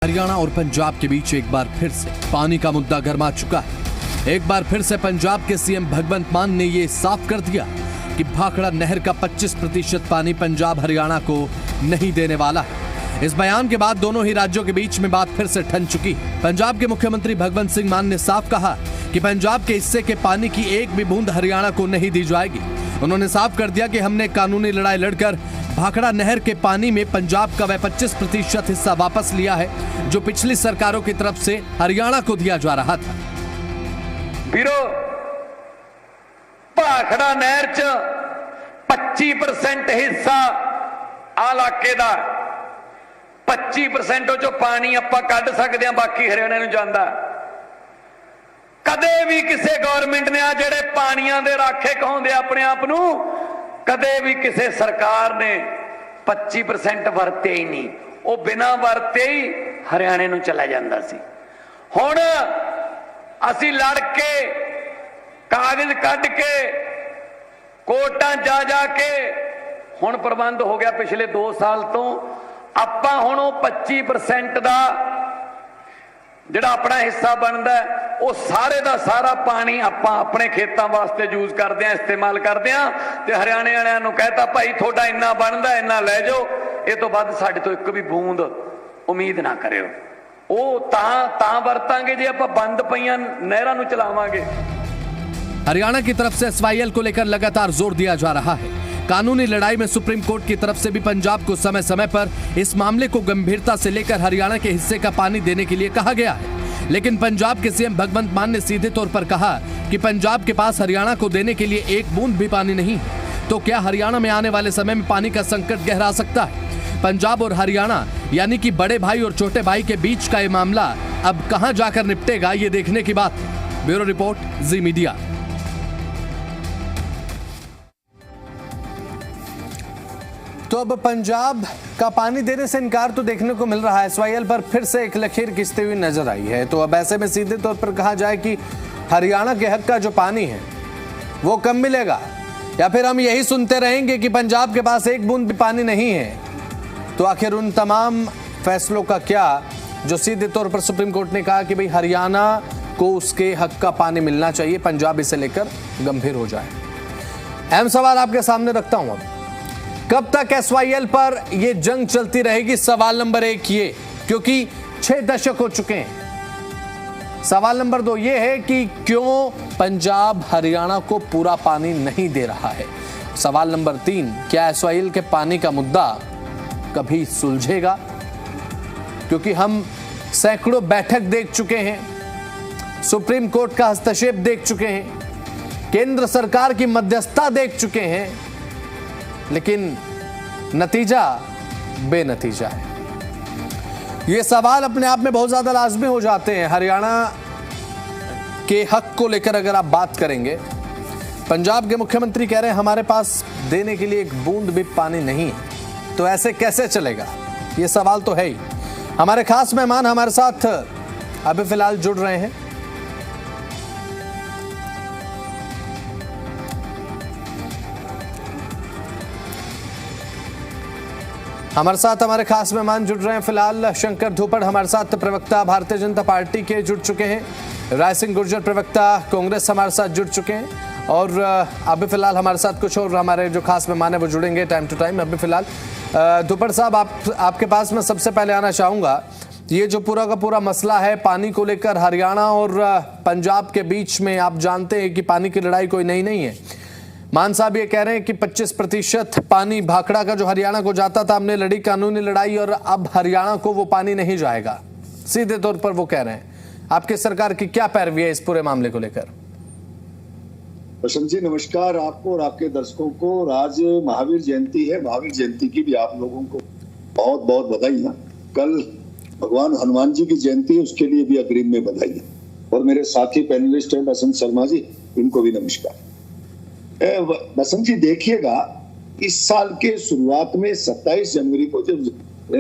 हरियाणा और पंजाब के बीच एक बार फिर से पानी का मुद्दा गर्मा चुका है। एक बार फिर से पंजाब के सीएम भगवंत मान ने ये साफ कर दिया कि भाखड़ा नहर का 25% पानी पंजाब हरियाणा को नहीं देने वाला है। इस बयान के बाद दोनों ही राज्यों के बीच में बात फिर से ठन चुकी है। पंजाब के मुख्यमंत्री भगवंत सिंह मान ने साफ कहा कि पंजाब के हिस्से के पानी की एक भी बूंद हरियाणा को नहीं दी जाएगी। उन्होंने साफ कर दिया कि हमने कानूनी लड़ाई लड़कर भाखड़ा नहर के पानी में पंजाब का वह 25% हिस्सा वापस लिया है जो पिछली सरकारों की तरफ से हरियाणा को दिया जा रहा था। ਵੀਰੋ ਭਾਖੜਾ ਨਹਿਰ ਚ 25% ਹਿੱਸਾ ਆ ਇਲਾਕੇ ਦਾ 25% ਚੋਂ ਪਾਣੀ ਆਪਾਂ ਕੱਢ ਸਕਦੇ ਹਾਂ, ਬਾਕੀ ਹਰਿਆਣਾ ਨੂੰ ਜਾਂਦਾ। ਕਦੇ ਵੀ ਕਿਸੇ ਗਵਰਨਮੈਂਟ ਨੇ ਆ ਜਿਹੜੇ ਪਾਣੀਆਂ ਦੇ ਰਾਖੇ ਕਹਾਉਂਦੇ ਆਪਣੇ ਆਪ ਨੂੰ, ਕਦੇ ਵੀ ਕਿਸੇ ਸਰਕਾਰ ਨੇ 25% ਵਰਤੇ ਹੀ ਨਹੀਂ। ਉਹ ਬਿਨਾਂ ਵਰਤੇ ਹੀ ਹਰਿਆਣੇ ਨੂੰ ਚਲਾ ਜਾਂਦਾ ਸੀ। ਹੁਣ ਅਸੀਂ ਲੜ ਕੇ ਕਾਗਜ਼ ਕੱਢ ਕੇ ਕੋਰਟਾਂ ਜਾ ਕੇ ਹੁਣ ਪ੍ਰਬੰਧ ਹੋ ਗਿਆ ਪਿਛਲੇ 2 ਸਾਲ ਤੋਂ। ਆਪਾਂ ਹੁਣ ਉਹ 25% ਦਾ ਜਿਹੜਾ ਆਪਣਾ ਹਿੱਸਾ ਬਣਦਾ ਉਹ ਸਾਰੇ ਦਾ ਸਾਰਾ ਪਾਣੀ ਆਪਾਂ ਆਪਣੇ ਖੇਤਾਂ ਵਾਸਤੇ ਯੂਜ਼ ਕਰਦੇ ਆਂ, ਇਸਤੇਮਾਲ ਕਰਦੇ ਆਂ। ਤੇ ਹਰਿਆਣੇ ਵਾਲਿਆਂ ਨੂੰ ਕਹਿਤਾ ਭਾਈ ਤੁਹਾਡਾ ਇੰਨਾ ਬਣਦਾ, ਇੰਨਾ ਲੈ ਜਾਓ, ਇਹ ਤੋਂ ਵੱਧ ਸਾਡੇ ਤੋਂ ਇੱਕ ਵੀ ਬੂੰਦ ਉਮੀਦ ਨਾ ਕਰਿਓ। ਉਹ ਤਾਂ ਵਰਤਾਂਗੇ ਜੇ ਆਪਾਂ ਬੰਦ ਪਈਆਂ ਨਹਿਰਾਂ ਨੂੰ ਚਲਾਵਾਂਗੇ। हरियाणा की तरफ से एसवाईएल को लेकर लगातार जोर दिया जा रहा है। कानूनी लड़ाई में सुप्रीम कोर्ट की तरफ से भी पंजाब को समय समय पर इस मामले को गंभीरता से लेकर हरियाणा के हिस्से का पानी देने के लिए कहा गया है। लेकिन पंजाब के सीएम भगवंत मान ने सीधे तौर पर कहा कि पंजाब के पास हरियाणा को देने के लिए एक बूंद भी पानी नहीं है, तो क्या हरियाणा में आने वाले समय में पानी का संकट गहरा सकता है? पंजाब और हरियाणा यानी कि बड़े भाई और छोटे भाई के बीच का ये मामला अब कहां जाकर निपटेगा, ये देखने की बात है। ब्यूरो रिपोर्ट, जी मीडिया। तो अब पंजाब का पानी देने से इनकार तो देखने को मिल रहा है। एसवाईएल पर फिर से एक लकीर खींचती हुई नजर आई है। तो अब ऐसे में सीधे तौर पर कहा जाए कि हरियाणा के हक का जो पानी है वो कम मिलेगा, या फिर हम यही सुनते रहेंगे कि पंजाब के पास एक बूंद भी पानी नहीं है। तो आखिर उन तमाम फैसलों का क्या जो सीधे तौर पर सुप्रीम कोर्ट ने कहा कि भाई हरियाणा को उसके हक का पानी मिलना चाहिए, पंजाब इसे लेकर गंभीर हो जाए। अहम सवाल आपके सामने रखता हूं, अब कब तक एसवाईएल पर यह जंग चलती रहेगी? सवाल नंबर 1 ये, क्योंकि 6 दशक हो चुके हैं। सवाल नंबर 2 ये है कि क्यों पंजाब हरियाणा को पूरा पानी नहीं दे रहा है। सवाल नंबर 3, क्या एसवाईएल के पानी का मुद्दा कभी सुलझेगा? क्योंकि हम सैकड़ों बैठक देख चुके हैं, सुप्रीम कोर्ट का हस्तक्षेप देख चुके हैं, केंद्र सरकार की मध्यस्थता देख चुके हैं, लेकिन नतीजा बेनतीजा है। ये सवाल अपने आप में बहुत ज्यादा लाजमी हो जाते हैं। हरियाणा के हक को लेकर अगर आप बात करेंगे, पंजाब के मुख्यमंत्री कह रहे हैं हमारे पास देने के लिए एक बूंद भी पानी नहीं है, तो ऐसे कैसे चलेगा? ये सवाल तो है ही। हमारे खास मेहमान हमारे साथ अभी फिलहाल जुड़ रहे हैं। हमारे साथ हमारे खास मेहमान जुड़ रहे हैं फिलहाल। शंकर धूपड़ हमारे साथ प्रवक्ता भारतीय जनता पार्टी के जुड़ चुके हैं। राय सिंह गुर्जर प्रवक्ता कांग्रेस हमारे साथ जुड़ चुके हैं, और अभी फिलहाल हमारे साथ कुछ और हमारे जो खास मेहमान है वो जुड़ेंगे टाइम टू टाइम। अभी फिलहाल धूपड़ साहब, आपके पास मैं सबसे पहले आना चाहूंगा। ये जो पूरा का पूरा मसला है पानी को लेकर हरियाणा और पंजाब के बीच में, आप जानते हैं कि पानी की लड़ाई कोई नई नहीं है। मान साहब ये कह रहे हैं कि 25% पानी भाखड़ा का जो हरियाणा को जाता था, हमने लड़ी कानूनी लड़ाई और अब हरियाणा को वो पानी नहीं जाएगा, सीधे तौर पर वो कह रहे हैं। आपकी सरकार की क्या पैरवी है इस पूरे मामले को लेकर? बसंत जी नमस्कार आपको और आपके दर्शकों को। आज महावीर जयंती है, महावीर जयंती की भी आप लोगों को बहुत बहुत बधाई है। कल भगवान हनुमान जी की जयंती है, उसके लिए भी अग्रिम में बधाई है। और मेरे साथी पैनलिस्ट हैं बसंत शर्मा जी, इनको भी नमस्कार। बसंत जी देखिएगा, इस साल के शुरुआत में 27 जनवरी को जब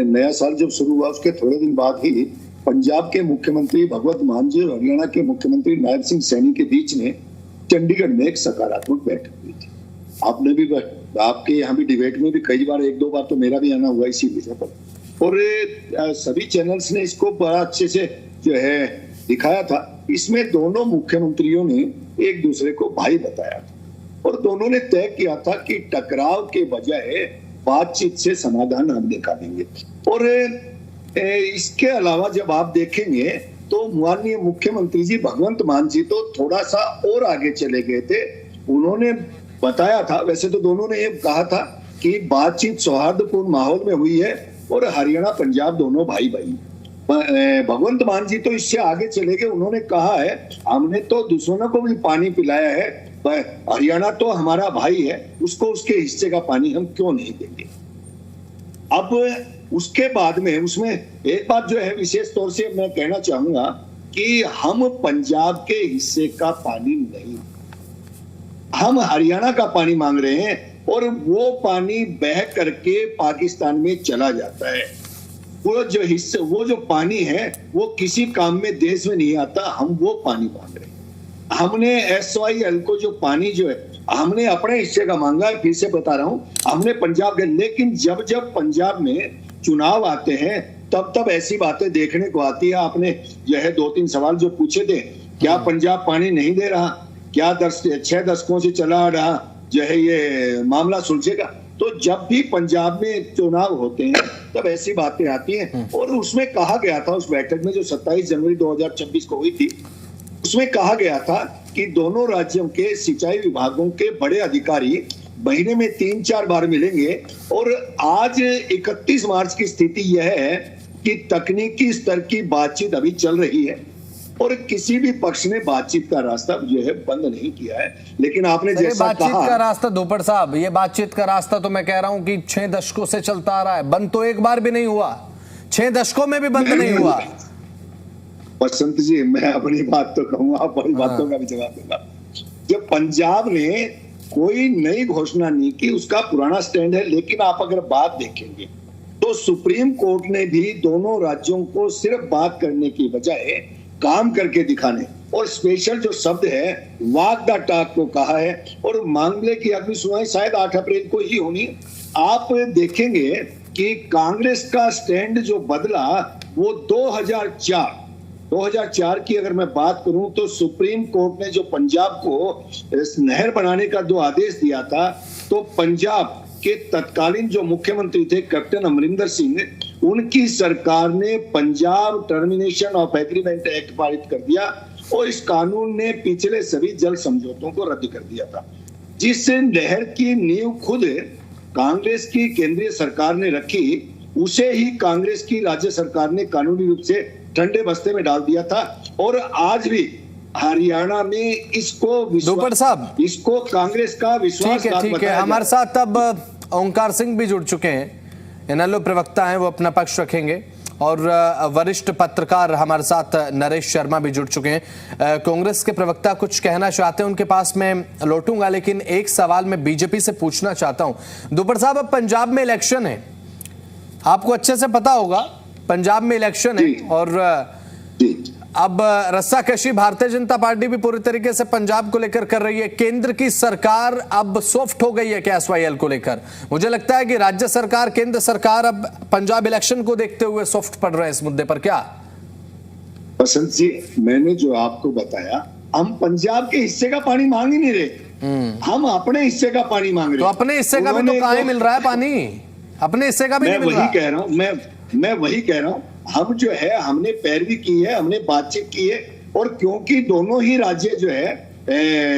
नया साल जब शुरू हुआ, उसके थोड़े दिन बाद ही पंजाब के मुख्यमंत्री भगवंत मान जी और हरियाणा के मुख्यमंत्री नायब सिंह सैनी के बीच में चंडीगढ़ में एक सकारात्मक बैठक हुई थी। आपने भी आपके यहाँ भी डिबेट में भी कई बार, 1-2 बार तो मेरा भी आना हुआ इसी विषय पर। और सभी चैनल्स ने इसको बड़ा अच्छे से जो है दिखाया था। इसमें दोनों मुख्यमंत्रियों ने एक दूसरे को भाई बताया था और दोनों ने तय किया था कि टकराव के बजाय बातचीत से समाधान हम निकालेंगे। और इसके अलावा जब आप देखेंगे तो माननीय मुख्यमंत्री जी भगवंत मान जी तो थोड़ा सा और आगे चले गए थे। उन्होंने बताया था, वैसे तो दोनों ने ये कहा था कि बातचीत सौहार्दपूर्ण माहौल में हुई है और हरियाणा पंजाब दोनों भाई भाई। भगवंत मान जी तो इससे आगे चले गए, उन्होंने कहा है हमने तो दुश्मनों को भी पानी पिलाया है, हरियाणा तो हमारा भाई है, उसको उसके हिस्से का पानी हम क्यों नहीं देंगे। अब उसके बाद में उसमें एक बात जो है विशेष तौर से मैं कहना चाहूंगा कि हम पंजाब के हिस्से का पानी नहीं, हम हरियाणा का पानी मांग रहे हैं और वो पानी बह करके पाकिस्तान में चला जाता है। वो जो पानी है वो किसी काम में देश में नहीं आता, हम वो पानी मांग रहे हैं। हमने SYL को जो पानी जो है हमने अपने हिस्से का मांगा है, फिर से बता रहा हूं, हमने पंजाब के, लेकिन जब जब पंजाब में चुनाव आते हैं तब तब ऐसी बातें देखने को आती है। आपने जो है 2-3 सवाल जो पूछे थे, क्या पंजाब पानी नहीं दे रहा, क्या 6 दशकों से चला रहा जो है ये मामला सुलझेगा। तो जब भी पंजाब में चुनाव होते हैं तब ऐसी बातें आती हैं। और उसमें कहा गया था, उस बैठक में जो 27 जनवरी 2026 को हुई थी, उसमें कहा गया था कि दोनों राज्यों के सिंचाई विभागों के बड़े अधिकारी महीने में 3-4 बार मिलेंगे। और आज 31 मार्च की स्थिति यह है कि तकनीकी स्तर की बातचीत अभी चल रही है और किसी भी पक्ष ने बातचीत का रास्ता जो है बंद नहीं किया है। लेकिन आपने जैसा बातचीत कहा, का रास्ता धूपड़ साहब, ये बातचीत का रास्ता तो मैं कह रहा हूं कि 6 दशकों से चलता आ रहा है, बंद तो एक बार भी नहीं हुआ, 6 दशकों में भी बंद नहीं हुआ। बसंत जी मैं अपनी बात तो कहूंगा, आप अपनी बातों का भी जवाब दूंगा। जब पंजाब ने कोई नई घोषणा नहीं की, उसका पुराना स्टैंड है। लेकिन आप अगर बात देखेंगे तो सुप्रीम कोर्ट ने भी दोनों राज्यों को सिर्फ बात करने की बजाय काम करके दिखाने और स्पेशल जो शब्द है वॉक द टॉक को कहा है। और मामले की अगली सुनवाई शायद 8 अप्रैल को ही होनी। आप देखेंगे कि कांग्रेस का स्टैंड जो बदला वो 2004 की अगर मैं बात करूं तो सुप्रीम कोर्ट ने जो पंजाब को नहर बनाने का 2 आदेश दिया था, तो पंजाब के तत्कालीन जो मुख्यमंत्री थे कैप्टन अमरिंदर सिंह, उनकी सरकार ने Punjab termination of agreement act पारित कर दिया और इस कानून ने पिछले सभी जल समझौतों को रद्द कर दिया था, जिससे नहर की नींव खुद कांग्रेस की केंद्रीय सरकार ने रखी, उसे ही कांग्रेस की राज्य सरकार ने कानूनी रूप से ठंडे बस्ते में डाल दिया था। और आज भी हरियाणा में इसको कांग्रेस का विश्वास ठीक है। हमारे साथ अब ओंकार सिंह भी जुड़ चुके हैं, इनेलो प्रवक्ता हैं, वो अपना पक्ष रखेंगे। और वरिष्ठ पत्रकार हमारे साथ नरेश शर्मा भी जुड़ चुके हैं। कांग्रेस के प्रवक्ता कुछ कहना चाहते हैं, उनके पास मैं लौटूंगा, लेकिन एक सवाल मैं बीजेपी से पूछना चाहता हूं। दुपड़ साहब, अब पंजाब में इलेक्शन है, आपको अच्छे से पता होगा, पंजाब में इलेक्शन है और अब रस्साकशी भारतीय जनता पार्टी भी पूरी तरीके से पंजाब को लेकर कर रही है। केंद्र की सरकार अब सॉफ्ट हो गई है क्या SYL को लेकर? मुझे लगता है कि राज्य सरकार, केंद्र सरकार अब पंजाब इलेक्शन को देखते हुए सॉफ्ट पड़ रहे हैं इस मुद्दे पर, क्या? बसंत जी, मैंने जो आपको बताया, हम पंजाब के हिस्से का पानी मांग ही नहीं रहे, हम अपने हिस्से का पानी मांग रहे। तो अपने हिस्से का भी तो कहाँ मिल रहा है पानी? अपने हिस्से का भी नहीं मिल रहा। मैं वही कह रहा हूं, हम जो है हमने पैरवी की है, हमने बातचीत की है। और क्योंकि दोनों ही राज्य जो है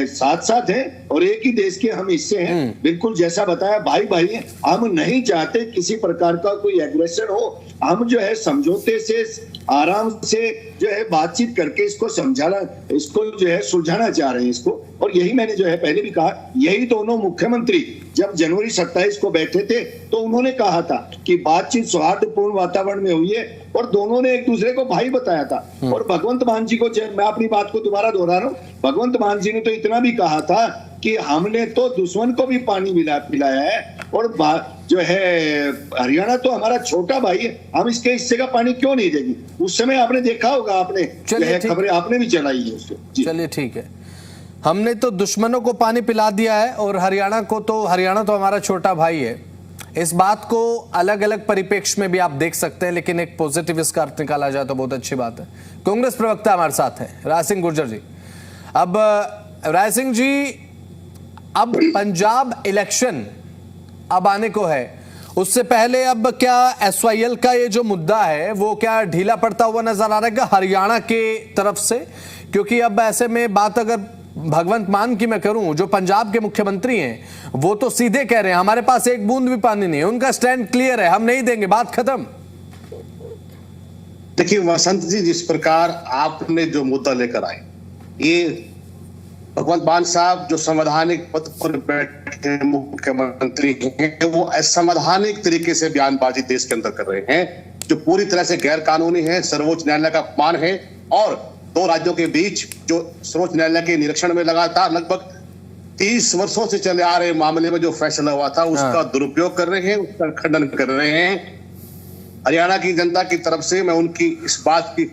साथ साथ हैं और एक ही देश के हम हिस्से हैं, बिल्कुल जैसा बताया भाई भाई हैं, हम नहीं चाहते किसी प्रकार का कोई एग्रेशन हो। हम जो है समझौते से, आराम से जो है बातचीत करके इसको समझाना, इसको जो है सुलझाना चाह रहे हैं इसको। और यही मैंने जो है पहले भी कहा, यही दोनों मुख्यमंत्री जब जनवरी 27 को बैठे थे तो उन्होंने कहा था कि बातचीत सौहार्दपूर्ण वातावरण में हुई है और दोनों ने एक दूसरे को भाई बताया था। और भगवंत मान जी को, मैं अपनी बात को दोबारा दोहरा रहा हूं, भगवंत मान जी ने तो इतना भी कहा था कि हमने तो दुश्मन को भी पानी पिलाया है और जो है हरियाणा तो हमारा छोटा भाई है, हम इसके हिस्से का पानी क्यों नहीं देंगे। उस समय आपने देखा होगा, आपने खबरें आपने भी चलाई है उसको। चलिए ठीक है, हमने तो दुश्मनों को पानी पिला दिया है और हरियाणा तो हमारा छोटा भाई है, इस बात को अलग अलग परिप्रेक्ष्य में भी आप देख सकते हैं, लेकिन एक पॉजिटिव इसका अर्थ निकाला जाए तो बहुत अच्छी बात है। कांग्रेस प्रवक्ता हमारे साथ हैं राज सिंह गुर्जर जी। अब राज सिंह जी, अब पंजाब इलेक्शन अब आने को है, उससे पहले अब क्या एसवाईएल का ये जो मुद्दा है वो क्या ढीला पड़ता हुआ नजर आ रहा है हरियाणा के तरफ से? क्योंकि अब ऐसे में बात अगर भगवंत मान की मैं करूं, जो पंजाब के मुख्यमंत्री हैं वो तो सीधे कह रहे हैं हमारे पास एक बूंद भी पानी नहीं है, उनका स्टैंड क्लियर है, हम नहीं देंगे, बात खत्म। देखिए वसंत जी, जिस प्रकार आपने जो मुद्दा लेकर आए, ये भगवंत मान साहब जो संवैधानिक पद पर बैठे मुख्यमंत्री हैं, वो असंवैधानिक तरीके से बयानबाजी देश के अंदर कर रहे हैं, जो पूरी तरह से गैर कानूनी है, सर्वोच्च न्यायालय का अपमान है, और दो राज्यों के बीच जो सर्वोच्च न्यायालय के निरीक्षण में लगातार लगभग 30 वर्षों से चले आ रहे मामले में जो फैसला हुआ था उसका दुरुपयोग कर रहे हैं, उसका खंडन कर रहे हैं। हरियाणा की जनता की तरफ से मैं उनकी इस बात की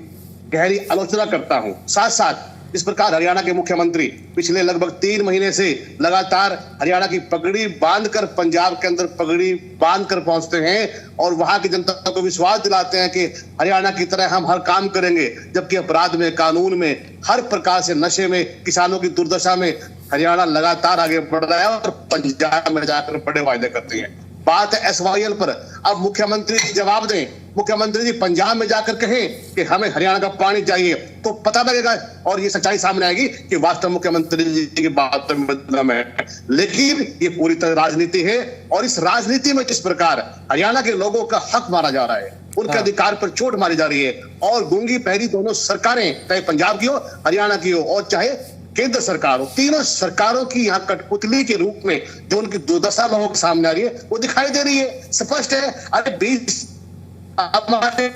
गहरी आलोचना करता हूं। साथ साथ इस प्रकार हरियाणा के मुख्यमंत्री पिछले लगभग 3 महीने से लगातार हरियाणा की पगड़ी बांधकर पंजाब के अंदर पगड़ी बांधकर पहुंचते हैं और वहां की जनता को विश्वास दिलाते हैं कि हरियाणा की तरह हम हर काम करेंगे, जबकि अपराध में, कानून में, हर प्रकार से, नशे में, किसानों की दुर्दशा में हरियाणा लगातार आगे बढ़ रहा है और पंजाब में जाकर बड़े वायदे करते हैं। बात है एसवाईएल पर। अब मुख्यमंत्री जी जवाब दें, मुख्यमंत्री जी पंजाब में जाकर कहें कि हमें हरियाणा का पानी चाहिए, तो पता लगेगा और ये सच्चाई सामने आएगी कि वास्तव मुख्यमंत्री जी की बात में मतलब है। लेकिन ये पूरी तरह राजनीति है, और इस राजनीति में जिस प्रकार हरियाणा के लोगों का हक मारा जा रहा है, उनके अधिकार पर चोट मारी जा रही है, और गूंगी पहरी दोनों सरकारें, चाहे पंजाब की हो, हरियाणा की हो, और चाहे केंद्र सरकार हो, तीनों सरकारों की यहाँ कठपुतली के रूप में जो उनकी दुर्दशा लोगों के सामने आ रही है वो दिखाई दे रही है, स्पष्ट है। अरे 20 हमारे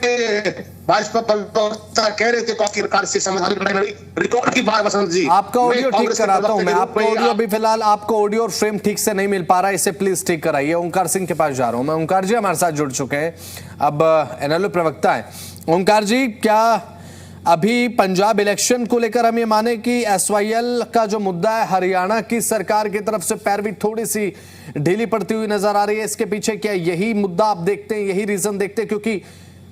भाजपा प्रवक्ता कह रहे थे कांग्रेस सरकार से समाधान रिकॉर्ड की बात। वसंत जी, आपका ऑडियो ठीक कराता हूं मैं, आपका ऑडियो अभी फिलहाल आपको ऑडियो और फ्रेम ठीक से नहीं मिल पा रहा है, इसे प्लीज ठीक कराइए। ओंकार सिंह के पास जा रहा हूं मैं। ओंकार जी हमारे साथ जुड़ चुके हैं, अब एनएलओ प्रवक्ता है। ओंकार जी, क्या अभी पंजाब इलेक्शन को लेकर हम ये माने कि एसवाईएल का जो मुद्दा है हरियाणा की सरकार की तरफ से पैरवी थोड़ी सी ढीली पड़ती हुई नजर आ रही है, इसके पीछे क्या यही मुद्दा आप देखते हैं, यही रीजन देखते हैं? क्योंकि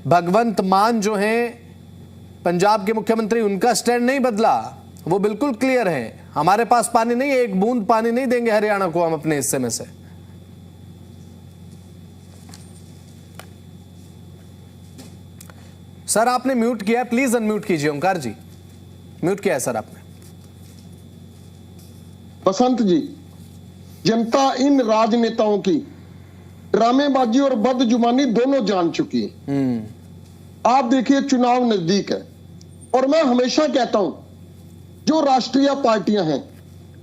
भगवंत मान जो हैं पंजाब के मुख्यमंत्री, उनका स्टैंड नहीं बदला, वो बिल्कुल क्लियर है, हमारे पास पानी नहीं है, एक बूंद पानी नहीं देंगे हरियाणा को हम अपने हिस्से में से। सर आपने म्यूट किया, प्लीज अनम्यूट कीजिए। ओंकार जी म्यूट किया है सर आपने। बसंत जी, जनता इन राजनेताओं की ड्रामेबाजी और बदजुबानी दोनों जान चुकी है। आप देखिए चुनाव नजदीक है, और मैं हमेशा कहता हूं जो राष्ट्रीय पार्टियां हैं,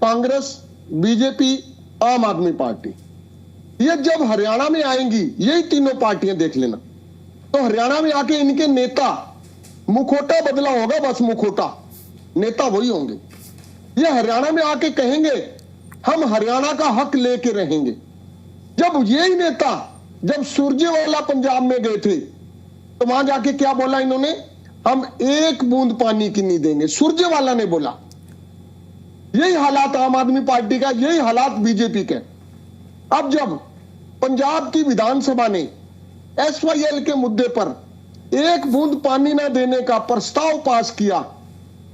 कांग्रेस, बीजेपी, आम आदमी पार्टी, ये जब हरियाणा में आएंगी, यही तीनों पार्टियां देख लेना, तो हरियाणा में आके इनके नेता, मुखोटा बदला होगा, बस मुखोटा, नेता वही होंगे। ये हरियाणा में आके कहेंगे हम हरियाणा का हक लेके रहेंगे। जब यही नेता जब सुरजेवाला पंजाब में गए थे तो वहां जाके क्या बोला इन्होंने? हम एक बूंद पानी की नहीं देंगे, सुरजेवाला ने बोला। यही हालात आम आदमी पार्टी का, यही हालात बीजेपी के। अब जब पंजाब की विधानसभा ने एसवाईएल के मुद्दे पर एक बूंद पानी ना देने का प्रस्ताव पास किया,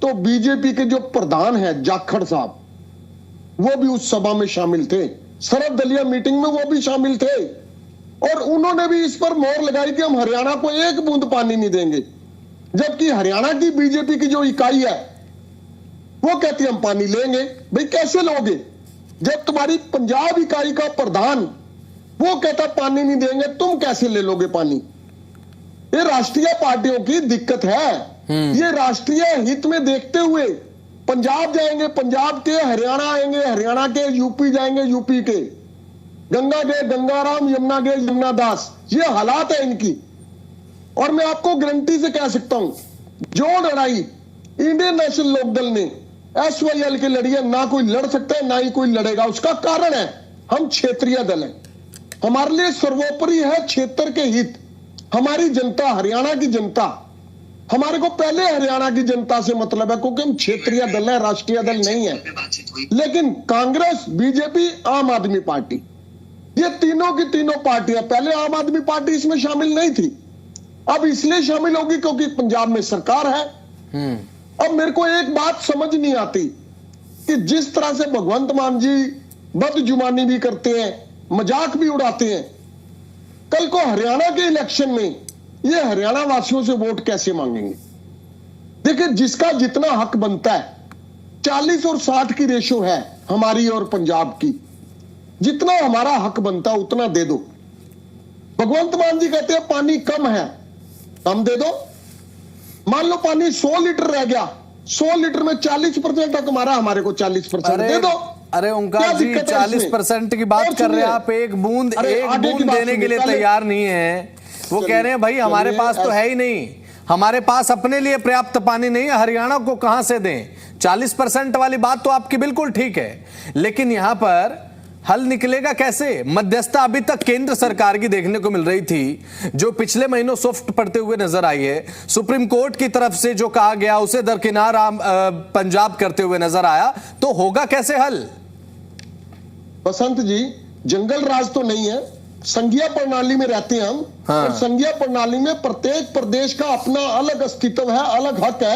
तो बीजेपी के जो प्रधान है जाखड़ साहब, वो भी उस सभा में शामिल थे, सर्वदलीय मीटिंग में वो भी शामिल थे, और उन्होंने भी इस पर मोहर लगाई कि हम हरियाणा को एक बूंद पानी नहीं देंगे। जबकि हरियाणा की बीजेपी की जो इकाई है वो कहती है हम पानी लेंगे। भाई कैसे लोगे जब तुम्हारी पंजाब इकाई का प्रधान वो कहता पानी नहीं देंगे, तुम कैसे ले लोगे पानी? ये राष्ट्रीय पार्टियों की दिक्कत है। ये राष्ट्रीय हित में देखते हुए पंजाब जाएंगे, पंजाब के हरियाणा आएंगे, हरियाणा के यूपी जाएंगे, यूपी के गंगा गए गंगाराम, यमुना गए यमुनादास। ये हालात है इनकी। और मैं आपको गारंटी से कह सकता हूं, जो लड़ाई इंडियन नेशनल लोकदल ने एसवाईएल की लड़ी है, ना कोई लड़ सकता है ना ही कोई लड़ेगा। उसका कारण है हम क्षेत्रीय दल हैं, हमारे लिए सर्वोपरि है क्षेत्र के हित। हमारी जनता, हरियाणा की जनता, हमारे को पहले हरियाणा की जनता से मतलब है, क्योंकि हम क्षेत्रीय दल है, राष्ट्रीय दल नहीं है। लेकिन कांग्रेस, बीजेपी, आम आदमी पार्टी, ये तीनों की तीनों पार्टियां, पहले आम आदमी पार्टी इसमें शामिल नहीं थी, अब इसलिए शामिल होगी क्योंकि पंजाब में सरकार है। अब मेरे को एक बात समझ नहीं आती कि जिस तरह से भगवंत मान जी बदजुबानी भी करते हैं, मजाक भी उड़ाते हैं, कल को हरियाणा के इलेक्शन में ये हरियाणा वासियों से वोट कैसे मांगेंगे? देखिए, जिसका जितना हक बनता है, 40 और 60 की रेशो है हमारी और पंजाब की, जितना हमारा हक बनता है उतना दे दो। भगवंत मान जी कहते हैं पानी कम है, कम दे दो। मान लो पानी 100 लीटर रह गया, 100 लीटर में 40% हक हमारा, हमारे को 40% दे दो। अरे ओंकार जी, 40% की बात कर रहे हैं आप, एक बूंद देने के लिए तैयार नहीं है। वो कह रहे हैं भाई हमारे पास तो है ही नहीं, हमारे पास अपने लिए पर्याप्त पानी नहीं है, हरियाणा को कहां से दें? 40% वाली बात तो आपकी बिल्कुल ठीक है, लेकिन यहां पर हल निकलेगा कैसे? मध्यस्थता अभी तक केंद्र सरकार की देखने को मिल रही थी, जो पिछले महीनों सॉफ्ट पड़ते हुए नजर आई है। सुप्रीम कोर्ट की तरफ से जो कहा गया उसे दरकिनार पंजाब करते हुए नजर आया, तो होगा कैसे हल? बसंत जी, जंगल राज तो नहीं है, संघीय प्रणाली में रहते हैं हम। हाँ। और संघीय प्रणाली में प्रत्येक प्रदेश का अपना अलग अस्तित्व है, अलग हक है।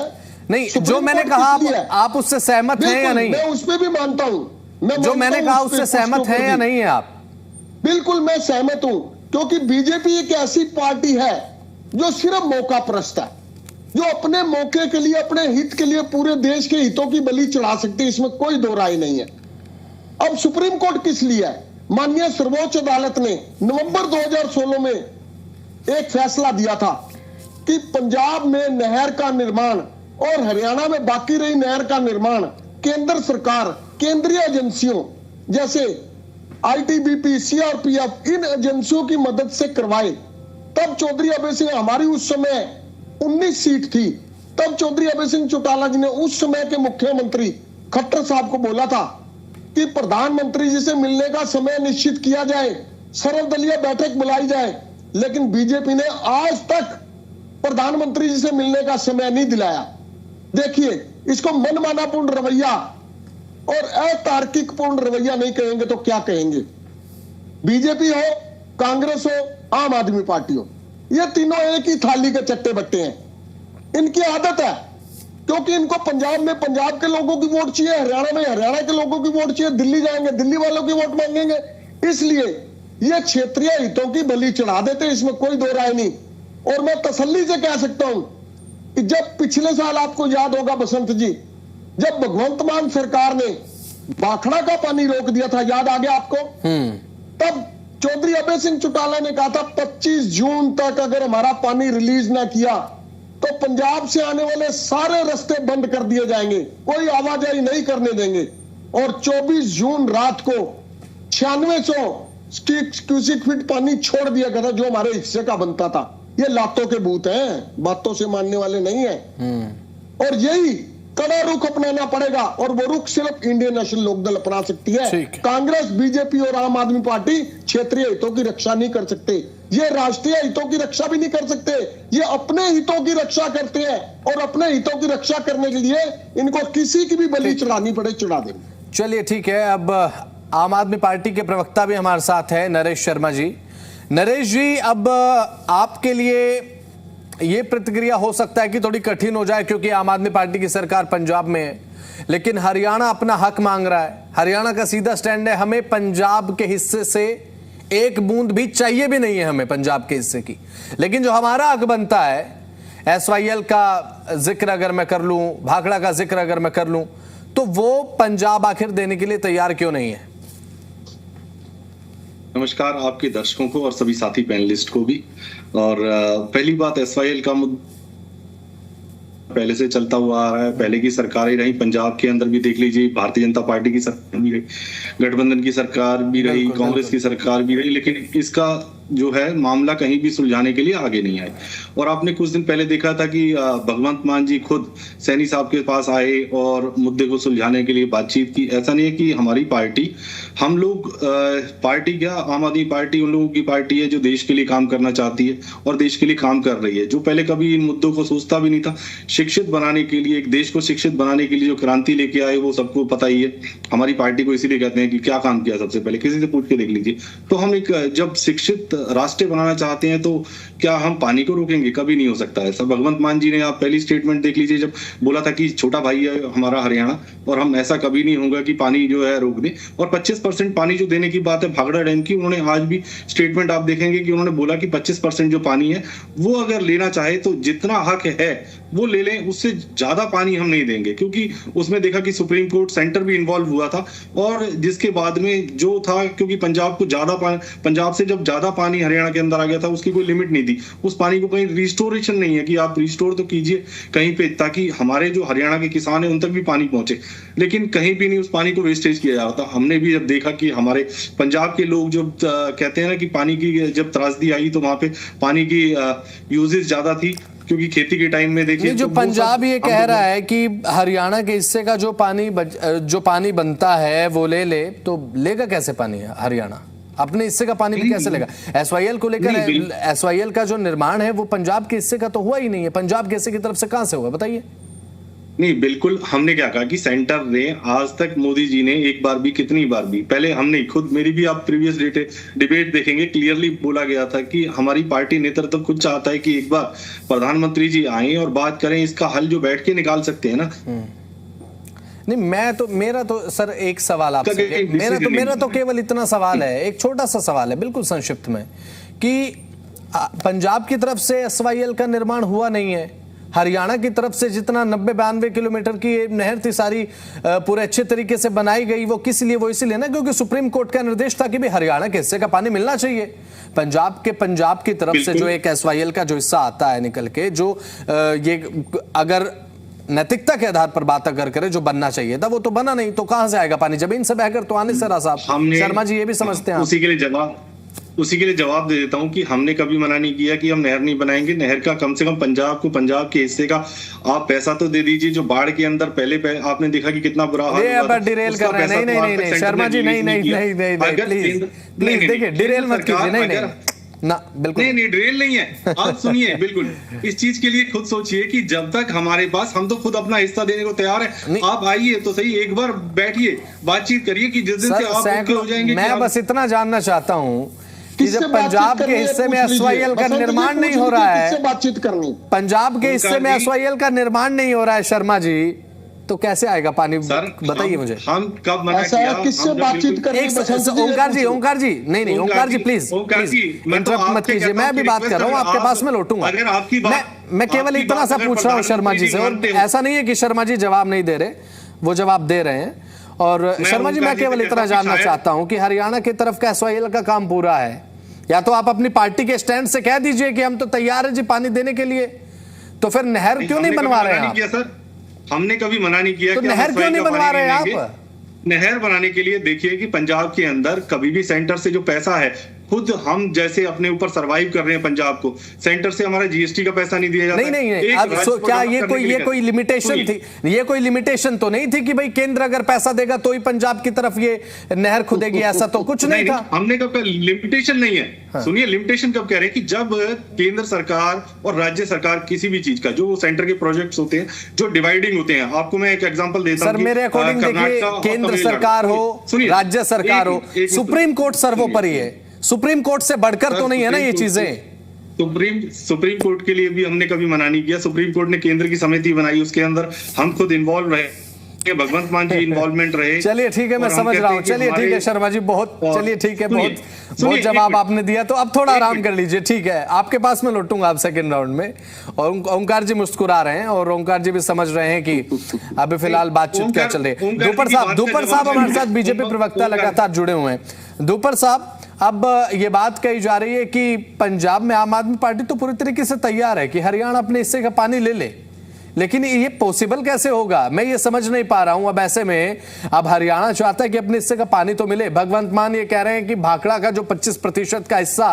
नहीं, जो मैंने कहा आप उससे सहमत हैं या नहीं? मैं उसमें भी मानता हूं, जो मैंने कहा उससे सहमत हैं या नहीं है आप? बिल्कुल मैं सहमत हूं, क्योंकि बीजेपी एक ऐसी पार्टी है जो सिर्फ मौका परस्त है, जो अपने मौके के लिए, अपने हित के लिए पूरे देश के हितों की बलि चढ़ा सकती है, इसमें कोई दो राय नहीं है। अब सुप्रीम कोर्ट किस लिए है? माननीय सर्वोच्च अदालत ने नवंबर 2016 में एक फैसला दिया था कि पंजाब में नहर का निर्माण और हरियाणा में बाकी रही नहर का निर्माण केंद्र सरकार, केंद्रीय एजेंसियों जैसे आईटीबीपी, सीआरपीएफ, इन एजेंसियों की मदद से करवाए। तब चौधरी अभय सिंह, हमारी उस समय 19 सीट थी, तब चौधरी अभय सिंह चौटाला जी ने उस समय के मुख्यमंत्री खट्टर साहब को बोला था कि प्रधानमंत्री जी से मिलने का समय निश्चित किया जाए, सर्वदलीय बैठक बुलाई जाए, लेकिन बीजेपी ने आज तक प्रधानमंत्री जी से मिलने का समय नहीं दिलाया। देखिए, इसको मनमानापूर्ण रवैया और अतार्किक पूर्ण रवैया नहीं कहेंगे तो क्या कहेंगे? बीजेपी हो, कांग्रेस हो, आम आदमी पार्टी हो, ये तीनों एक ही थाली के चट्टे बट्टे हैं। इनकी आदत है, क्योंकि इनको पंजाब में पंजाब के लोगों की वोट चाहिए, हरियाणा में हरियाणा के लोगों की वोट चाहिए, दिल्ली जाएंगे दिल्ली वालों की वोट मांगेंगे, इसलिए ये क्षेत्रीय हितों की बलि चढ़ा देते, इसमें कोई दो राय नहीं। और मैं तसल्ली से कह सकता हूं कि जब पिछले साल, आपको याद होगा बसंत जी, जब भगवंत मान सरकार ने भाखड़ा का पानी रोक दिया था, याद आ गया आपको? तब चौधरी अभय सिंह चौटाला ने कहा था 25 जून तक अगर हमारा पानी रिलीज ना किया तो पंजाब से आने वाले सारे रास्ते बंद कर दिए जाएंगे, कोई आवाजाही नहीं करने देंगे। और 24 जून रात को 9600 क्यूसिक फीट पानी छोड़ दिया गया था, जो हमारे हिस्से का बनता था। ये लातों के भूत हैं, बातों से मानने वाले नहीं है। और यही कड़ा रुख अपनाना पड़ेगा, और वो रुख सिर्फ इंडियन नेशनल लोकदल अपना सकती है। कांग्रेस, बीजेपी और आम आदमी पार्टी क्षेत्रीय हितों की रक्षा नहीं कर सकते, ये राष्ट्रीय हितों की रक्षा भी नहीं कर सकते, ये अपने हितों की रक्षा करते हैं, और अपने हितों की रक्षा करने के लिए इनको किसी की भी बलि चढ़ानी पड़े चढ़ा देंगे। चलिए ठीक है, अब आम आदमी पार्टी के प्रवक्ता भी हमारे साथ हैं, नरेश शर्मा जी। नरेश जी, अब आपके लिए ये प्रतिक्रिया हो सकता है कि थोड़ी कठिन हो जाए, क्योंकि आम आदमी पार्टी की सरकार पंजाब में है, लेकिन हरियाणा अपना हक मांग रहा है। हरियाणा का सीधा स्टैंड है, हमें पंजाब के हिस्से से एक बूंद भी चाहिए भी नहीं है हमें पंजाब के हिस्से की, लेकिन जो हमारा हक बनता है, एसवाईएल का जिक्र अगर मैं कर लूं, भाखड़ा का जिक्र अगर मैं कर लूं, तो वो पंजाब आखिर देने के लिए तैयार क्यों नहीं है? नमस्कार आपके दर्शकों को और सभी साथी पैनलिस्ट को भी। और पहली बात, एसवाईएल का मुद्दा पहले से चलता हुआ आ रहा है, पहले की सरकारें रही, पंजाब के अंदर भी देख लीजिए, भारतीय जनता पार्टी की सरकार भी रही, गठबंधन की सरकार भी रही, कांग्रेस की सरकार भी रही, लेकिन इसका जो है मामला कहीं भी सुलझाने के लिए आगे नहीं आए। और आपने कुछ दिन पहले देखा था कि भगवंत मान जी खुद सैनी साहब के पास आए और मुद्दे को सुलझाने के लिए बातचीत की। ऐसा नहीं है कि हमारी पार्टी, हम लोग पार्टी क्या, आम आदमी पार्टी उन लोगों की पार्टी है जो देश के लिए काम करना चाहती है और देश के लिए काम कर रही है, जो पहले कभी इन मुद्दों को सोचता भी नहीं था। शिक्षित बनाने के लिए, एक देश को शिक्षित बनाने के लिए जो क्रांति लेके आए वो सबको पता ही है। हमारी पार्टी को इसीलिए कहते हैं कि क्या काम किया सबसे पहले, किसी से पूछ के देख लीजिए। तो हम एक जब शिक्षित राष्ट्र बनाना चाहते हैं तो क्या हम पानी को रोकेंगे? कभी नहीं हो सकता है। सब भगवंत मान जी ने, आप पहली स्टेटमेंट देख लीजिए, जब बोला था कि छोटा भाई है हमारा हरियाणा और हम ऐसा कभी नहीं होगा कि पानी जो है रोक दे। और 25% पानी जो देने की बात है भाखड़ा डैम की, उन्होंने आज भी स्टेटमेंट आप देखेंगे कि उन्होंने बोला कि 25% जो पानी है वो अगर लेना चाहे तो जितना हक है वो ले लें, उससे ज्यादा पानी हम नहीं देंगे। क्योंकि उसमें देखा कि सुप्रीम कोर्ट, सेंटर भी इन्वॉल्व हुआ था और जिसके बाद में जो था, क्योंकि पंजाब को ज्यादा पंजाब से जब ज्यादा पानी हरियाणा के अंदर आ गया था, उसकी कोई लिमिट नहीं थी। उस पानी को कहीं रिस्टोरेशन नहीं है कि आप रिस्टोर तो कीजिए कहीं पे, ताकि हमारे जो हरियाणा के किसान है उन तक भी पानी पहुंचे, लेकिन कहीं भी नहीं उस पानी को वेस्टेज किया जा रहा था। हमने भी जब देखा कि हमारे पंजाब के लोग जब कहते हैं ना कि पानी की जब त्रासदी आई तो वहां पे पानी की यूजेज ज्यादा थी, क्योंकि खेती के टाइम में देखिए जो तो पंजाब ये कह रहा है कि हरियाणा के हिस्से का जो पानी बनता है वो ले ले, तो लेगा कैसे पानी हरियाणा? अपने हिस्से का पानी भी कैसे लेगा? एसवाईएल को लेकर, एसवाईएल का जो निर्माण है वो पंजाब के हिस्से का तो हुआ ही नहीं है, पंजाब के हिस्से की तरफ से कहां से होगा बताइए? नहीं, बिल्कुल। हमने क्या कहा कि सेंटर ने आज तक, मोदी जी ने एक बार भी, कितनी बार भी, पहले हमने खुद, मेरी भी आप प्रीवियस डिबेट देखेंगे, क्लियरली बोला गया था कि हमारी पार्टी नेतृत्व तो खुद चाहता है कि एक बार प्रधानमंत्री जी आए और बात करें, इसका हल जो बैठ के निकाल सकते हैं ना। नहीं, मेरा तो सर एक सवाल आपसे, मेरा तो केवल इतना सवाल है, एक छोटा सा सवाल है बिल्कुल संक्षिप्त में, कि पंजाब की तरफ से एसवाईएल का निर्माण हुआ नहीं है, हरियाणा की तरफ से जितना 90-92 किलोमीटर की नहर थी सारी पूरे अच्छे तरीके से बनाई गई, वो किस लिए? वो इसीलिए ना क्योंकि सुप्रीम कोर्ट का निर्देश था कि भाई हरियाणा के हिस्से का पानी मिलना चाहिए। पंजाब की तरफ से जो एक एसवाईएल का जो हिस्सा आता है निकल के, जो ये अगर नैतिकता के आधार पर बात अगर करें जो बनना चाहिए था वो तो बना नहीं, तो कहां से आएगा पानी? जमीन से बहकर तो आने से रहा साहब। शर्मा जी ये भी समझते हैं? उसी के लिए जवाब दे देता हूं कि हमने कभी मना नहीं किया कि हम नहर नहीं बनाएंगे। नहर का कम से कम पंजाब के हिस्से का आप पैसा तो दे दीजिए। जो बाढ़ के अंदर पहले आपने देखा कि कितना बुरा हाल हुआ था। डिरेल कर रहे हैं। नहीं शर्मा जी, नहीं प्लीज देखिए, डिरेल मत कीजिए। नहीं ना, बिल्कुल नहीं, ड्रिल नहीं है। आप सुनिए, बिल्कुल इस चीज के लिए खुद सोचिए कि जब तक हमारे पास, हम तो खुद अपना हिस्सा देने को तैयार है। आप आइए तो सही, एक बार बैठिए, बातचीत करिए कि जिस दिन से आप मुख्य हो जाएंगे। मैं बस इतना जानना चाहता हूँ कि जब पंजाब के हिस्से में एसवाईएल का निर्माण नहीं हो रहा है, बातचीत करनी, पंजाब के हिस्से में एसवाईएल का निर्माण नहीं हो रहा है शर्मा जी, तो कैसे आएगा पानी? बताइए मुझे। हम कब मना किया? किससे बातचीत करनी? ओंकार जी नहीं, ओंकार जी प्लीज इंटरप्ट मत कीजिए, मैं भी बात कर रहा हूँ, आपके पास में लौटूंगा। मैं केवल इतना सा पूछ रहा हूँ शर्मा जी से, और ऐसा नहीं है कि शर्मा जी जवाब नहीं दे रहे, वो जवाब दे रहे हैं। और शर्मा जी, मैं केवल इतना जानना चाहता हूँ कि हरियाणा की तरफ का एसवाईएल का काम पूरा है, या तो आप अपनी पार्टी के स्टैंड से कह दीजिए कि हम तो तैयार है जी पानी देने के लिए, तो फिर नहर क्यों नहीं बनवा रहे हैं आप? हमने कभी मना नहीं किया। तो नहर क्यों नहीं बनवा रहे हैं आप? नहर बनाने के लिए देखिए कि पंजाब के अंदर कभी भी सेंटर से जो पैसा है, खुद हम जैसे अपने ऊपर सरवाइव कर रहे हैं पंजाब को, सेंटर से हमारा जीएसटी का पैसा नहीं दिया जाता। नहीं अब क्या ये कोई लिमिटेशन थी? ये कोई लिमिटेशन तो नहीं थी कि भाई केंद्र अगर पैसा देगा तो ही पंजाब की तरफ ये नहर खुदेगी, ऐसा तो कुछ नहीं था। हमने कब कहा लिमिटेशन नहीं है। सुनिए, लिमिटेशन कब कह रहे हैं कि जब केंद्र सरकार और राज्य सरकार किसी भी चीज का, जो सेंटर के प्रोजेक्ट्स होते हैं, जो डिवाइडिंग होते हैं, आपको मैं एक एग्जांपल देता हूं। सर मेरे अकॉर्डिंग देखिए, केंद्र सरकार हो, राज्य सरकार हो, सुप्रीम कोर्ट सर्वोपरि है, सुप्रीम कोर्ट से बढ़कर तो नहीं है ना ये चीजें। सुप्रीम कोर्ट के लिए भी हमने कभी मना नहीं किया। सुप्रीम कोर्ट ने केंद्र की समिति बनाई, उसके अंदर हम खुद इन्वॉल्व रहे, भगवंत मान जी इन्वॉल्वमेंट रहे। चलिए ठीक है, मैं समझ रहा हूँ। चलिए ठीक है शर्मा जी, बहुत चलिए ठीक है, बहुत जवाब आपने दिया, तो अब थोड़ा आराम कर लीजिए। ठीक है, आपके पास में लौटूंगा आप सेकंड राउंड में। और ओंकार जी मुस्कुरा रहे हैं और ओंकार जी भी समझ रहे हैं कि अभी फिलहाल बातचीत क्या चल रही है। दोपहर साहब हमारे साथ बीजेपी प्रवक्ता लगातार जुड़े हुए हैं। दोपहर साहब, अब ये बात कही जा रही है कि पंजाब में आम आदमी पार्टी तो पूरी तरीके से तैयार है कि हरियाणा अपने हिस्से का पानी ले ले, लेकिन ये पॉसिबल कैसे होगा, मैं ये समझ नहीं पा रहा हूं। अब ऐसे में अब हरियाणा चाहता है कि अपने हिस्से का पानी तो मिले, भगवंत मान ये कह रहे हैं कि भाखड़ा का जो 25% का हिस्सा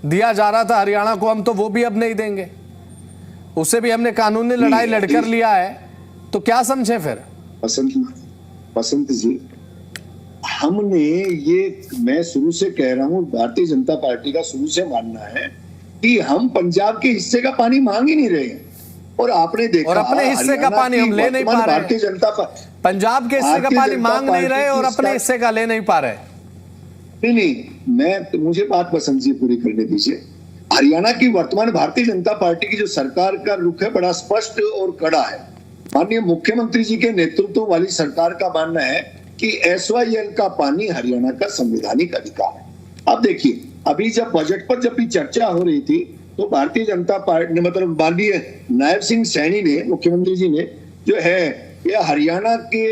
दिया जा रहा था हरियाणा को, हम तो वो भी अब नहीं देंगे, उसे भी हमने कानूनी लड़ाई लड़कर लिया है, तो क्या समझे फिर? बसंत जी, हमने ये, मैं शुरू से कह रहा हूं, भारतीय जनता पार्टी का शुरू से मानना है कि हम पंजाब के हिस्से का पानी मांग ही नहीं रहे हैं। और आपने देखा, और अपने हिस्से का पानी हम ले नहीं पा रहे, भारतीय जनता पंजाब के हिस्से का पानी मांग नहीं रहे और अपने हिस्से का ले नहीं पा रहे। नहीं, मुझे बात बसंत जी पूरी करने दीजिए। हरियाणा की वर्तमान भारतीय जनता पार्टी की जो सरकार का रुख है बड़ा स्पष्ट और कड़ा है। माननीय मुख्यमंत्री जी के नेतृत्व वाली सरकार का मानना है कि SYL का पानी हरियाणा का संवैधानिक अधिकार है। अब देखिए, अभी जब बजट पर जब भी चर्चा हो रही थी तो भारतीय जनता पार्टी ने, मतलब माननीय नायब सिंह सैनी ने, मुख्यमंत्री जी ने जो है ये हरियाणा के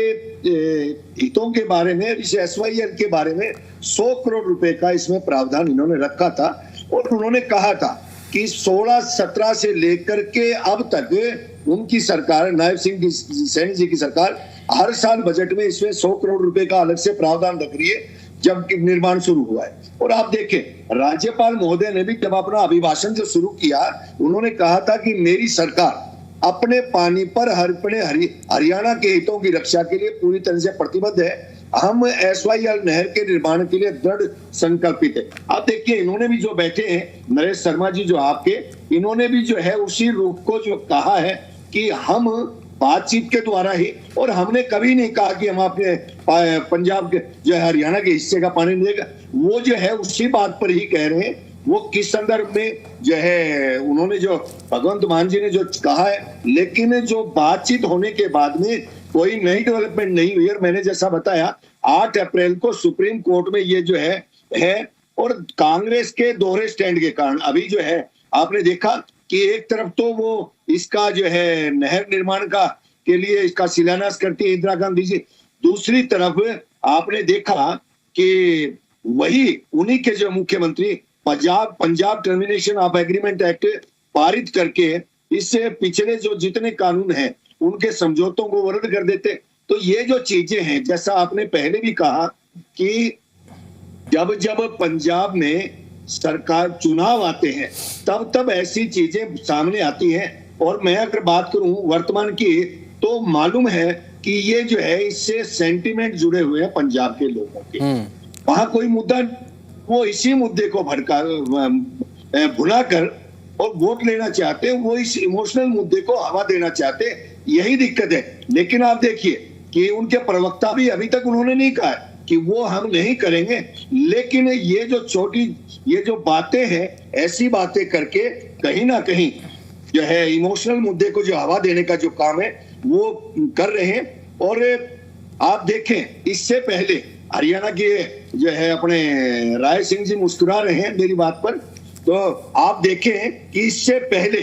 हितों के बारे में, इस SYL के बारे में 100 करोड़ रुपए का इसमें प्रावधान इन्होंने रखा था। और उन्होंने कहा था कि 16-17 से लेकर के अब तक उनकी सरकार, नायब सिंह सैनी जी की सरकार, हर साल बजट में इसमें 100 करोड़ रुपए का अलग से प्रावधान रख रही है जब निर्माण शुरू हुआ है। और आप देखें, राज्यपाल महोदय ने भी जब अपना अभिभाषण जो शुरू किया, उन्होंने कहा था कि मेरी सरकार अपने पानी पर हरियाणा के हितों की रक्षा के लिए पूरी तरह से प्रतिबद्ध है। हम SYL नहर के निर्माण के लिए दृढ़ संकल्पित है। आप देखिए, इन्होंने भी जो बैठे हैं, नरेश शर्मा जी जो आपके, इन्होंने भी जो है उसी रूप को जो कहा है कि हम बातचीत के द्वारा ही, और हमने कभी नहीं कहा कि हम अपने पंजाब के जो है हरियाणा के हिस्से का पानी देगा, वो जो है उसी बात पर ही कह रहे हैं। वो किस संदर्भ में जो है उन्होंने जो भगवंत मान जी ने जो कहा है, लेकिन जो बातचीत होने के बाद में कोई नई डेवलपमेंट नहीं हुई। और मैंने जैसा बताया, 8 अप्रैल को सुप्रीम कोर्ट में ये जो है और कांग्रेस के दोहरे स्टैंड के कारण अभी जो है आपने देखा कि एक तरफ तो वो इसका जो है नहर निर्माण का के लिए इसका शिलान्यास करती है इंदिरा गांधी जी, दूसरी तरफ आपने देखा कि वही उन्हीं के जो मुख्यमंत्री Punjab termination of agreement act पारित करके इससे पिछले जो जितने कानून हैं उनके समझौतों को रद्द कर देते। तो ये जो चीजें हैं, जैसा आपने पहले भी कहा कि जब जब पंजाब में सरकार चुनाव आते हैं तब ऐसी चीजें सामने आती हैं। और मैं अगर बात करूं वर्तमान की, तो मालूम है कि ये जो है इससे सेंटिमेंट जुड़े हुए हैं पंजाब के लोगों के। वहां कोई मुद्दा, वो इसी मुद्दे को भुलाकर और वोट लेना चाहते हैं, वो इस इमोशनल मुद्दे को हवा देना चाहते हैं, यही दिक्कत है। लेकिन आप देखिए कि उनके प्रवक्ता भी अभी तक उन्होंने नहीं कहा कि वो हम नहीं करेंगे, लेकिन ये जो बातें हैं, ऐसी बातें करके कहीं ना कहीं जो है इमोशनल मुद्दे को जो हवा देने का जो काम है वो कर रहे हैं। और आप देखें, इससे पहले हरियाणा के जो है अपने राय सिंह जी मुस्कुरा रहे हैं मेरी बात पर, तो आप देखें कि इससे पहले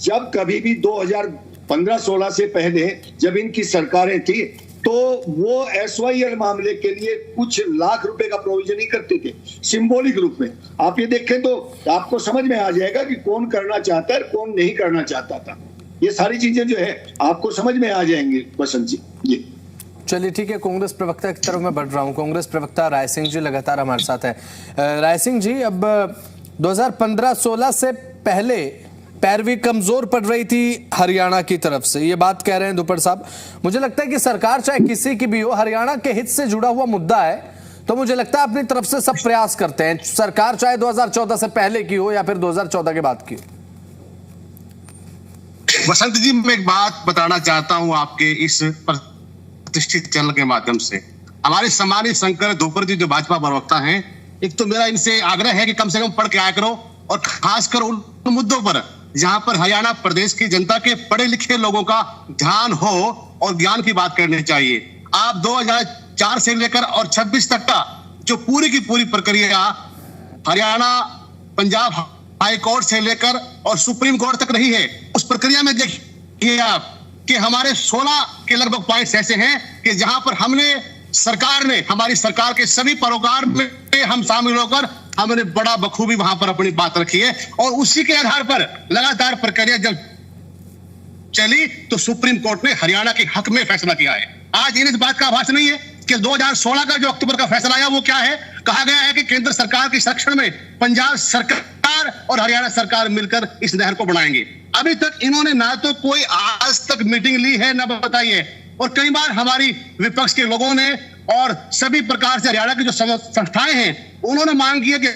जब कभी भी 2015-16 से पहले जब इनकी सरकारें थी तो वो SYL मामले के लिए कुछ लाख रुपए का प्रोविजन ही करते थे सिंबॉलिक रूप में। आप ये देखें तो आपको समझ में आ जाएगा कि कौन करना चाहता है, कौन नहीं करना चाहता था। ये सारी चीजें जो है आपको समझ में आ जाएंगी बसंत जी। चलिए ठीक है, कांग्रेस प्रवक्ता की तरफ मैं बढ़ रहा हूं। कांग्रेस प्रवक्ता राय सिंह जी लगातार हमारे साथ है। राय सिंह जी, अब 2015-16 से पहले पैरवी कमजोर पड़ रही थी हरियाणा की तरफ से, ये बात कह रहे हैं दुपड़ साहब। मुझे लगता है कि सरकार चाहे किसी की भी हो, हरियाणा के हित से जुड़ा हुआ मुद्दा है तो मुझे लगता है अपनी तरफ से सब प्रयास करते हैं, सरकार चाहे 2014 से पहले की हो या फिर 2014 के बाद की हो। वसंत जी, मैं एक बात बताना चाहता हूं आपके इस प्रतिष्ठित चैनल के माध्यम से। हमारे सम्मानित शंकर धूपर जी जो भाजपा प्रवक्ता हैं, एक तो मेरा इनसे आग्रह है कि कम से कम पढ़ के आया करो, और खासकर उन मुद्दों पर जहां पर हरियाणा प्रदेश की जनता के पढ़े लिखे लोगों का ध्यान हो और ज्ञान की बात करनी चाहिए। आप 2004 से लेकर और 26 तक का जो पूरी की पूरी प्रक्रिया हरियाणा पंजाब हाई कोर्ट से लेकर और सुप्रीम कोर्ट तक रही है, उस प्रक्रिया में देखिए आप कि हमारे 16 के लगभग पॉइंट्स ऐसे हैं कि जहां पर हमारी सरकार के सभी परोकार में हम शामिल होकर हमने बड़ा बखूबी वहां पर अपनी बात रखी है। और उसी के आधार पर लगातार प्रक्रिया जब चली तो सुप्रीम कोर्ट ने हरियाणा के हक में फैसला किया है। आज इन इस बात का आभास नहीं है कि 2016 का जो अक्टूबर का फैसला आया वो क्या है। कहा गया है कि केंद्र सरकार के संरक्षण में पंजाब सरकार सरकार और हरियाणा सरकार मिलकर इस नहर को बनाएंगे। अभी तक इन्होंने ना तो कोई आज तक मीटिंग ली है, ना बताई है। और कई बार हमारी विपक्ष के लोगों ने और सभी प्रकार से हरियाणा की जो संस्थाएं हैं उन्होंने मांग की है कि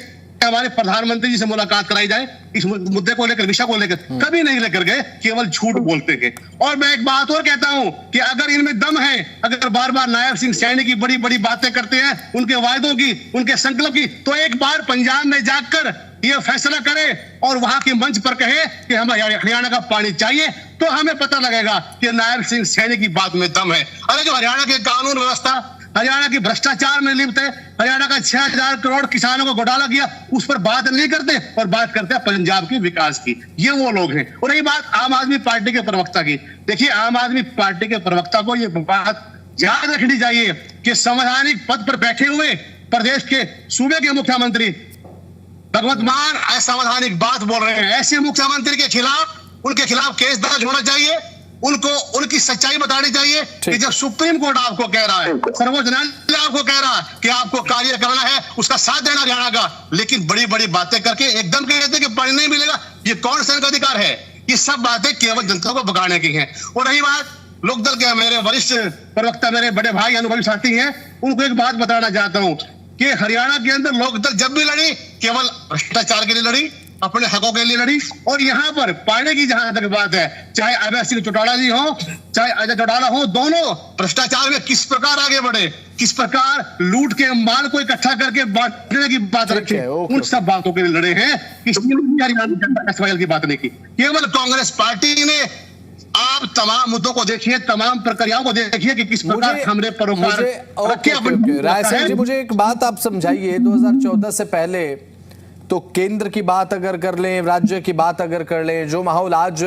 हमारे प्रधानमंत्री जी से मुलाकात कराई जाए इस मुद्दे को लेकर, विषय को लेकर। कभी नहीं लेकर गए, केवल झूठ बोलते हैं। और मैं एक बात और कहता हूं कि अगर इनमें दम है, अगर बार बार नायब सिंह सैनी की बड़ी बड़ी बातें करते हैं, उनके वायदों की, उनके संकल्प की, तो एक बार पंजाब में जाकर यह फैसला करे और वहां के मंच पर कहे कि हमें हरियाणा का पानी चाहिए, तो हमें पता लगेगा कि नायब सिंह सैनी की बात में दम है। अरे जो हरियाणा के कानून व्यवस्था, हरियाणा की भ्रष्टाचार में लिप्त है, हरियाणा का 6000 करोड़ किसानों को घोटाला किया, उस पर बात नहीं करते और बात करते हैं पंजाब के विकास की। ये वो लोग हैं। और रही बात आम आदमी पार्टी के प्रवक्ता की, देखिए आम आदमी पार्टी के प्रवक्ता को ये बात याद रखनी चाहिए कि संवैधानिक पद पर बैठे हुए प्रदेश के सूबे के मुख्यमंत्री भगवंत मान असंवैधानिक बात बोल रहे हैं। ऐसे मुख्यमंत्री के खिलाफ, उनके खिलाफ केस दर्ज होना चाहिए, उनको उनकी सच्चाई बतानी चाहिए कि जब सुप्रीम कोर्ट आपको कह रहा है, सर्वोच्च न्यायालय आपको कह रहा है कि आपको कार्य करना है, उसका साथ देना हरियाणा का, लेकिन बड़ी बड़ी बातें करके एकदम कहते कि पानी नहीं मिलेगा, ये कौन सा इनका अधिकार है? ये सब बातें केवल जनता को भगाने की हैं। और रही बात लोकदल के मेरे वरिष्ठ प्रवक्ता, मेरे बड़े भाई अनुभवी साथी हैं, उनको एक बात बताना चाहता हूं कि हरियाणा के अंदर लोकदल जब भी लड़ी, केवल भ्रष्टाचार के लिए लड़ी, अपने हकों के लिए लड़ी। और यहाँ पर पानी की जहां तक बात है, चाहे अभय सिंह चौटाला जी हो, चाहे अजय चौटाला हो, दोनों भ्रष्टाचार में किस प्रकार आगे बढ़े, किस प्रकार लूट के माल को इकट्ठा करके बांटने की बात रखी, उन सब बातों के लिए लड़े हैं। हरियाणा की बात नहीं की। केवल कांग्रेस पार्टी ने, आप तमाम मुद्दों को देखिए, तमाम प्रक्रियाओं को देखिए कि किस प्रकार हमने परोपकार रखे। राय सिंह जी, मुझे एक बात आप समझाइए, 2014 से पहले तो केंद्र की बात अगर कर लें, राज्य की बात अगर कर लें, जो माहौल आज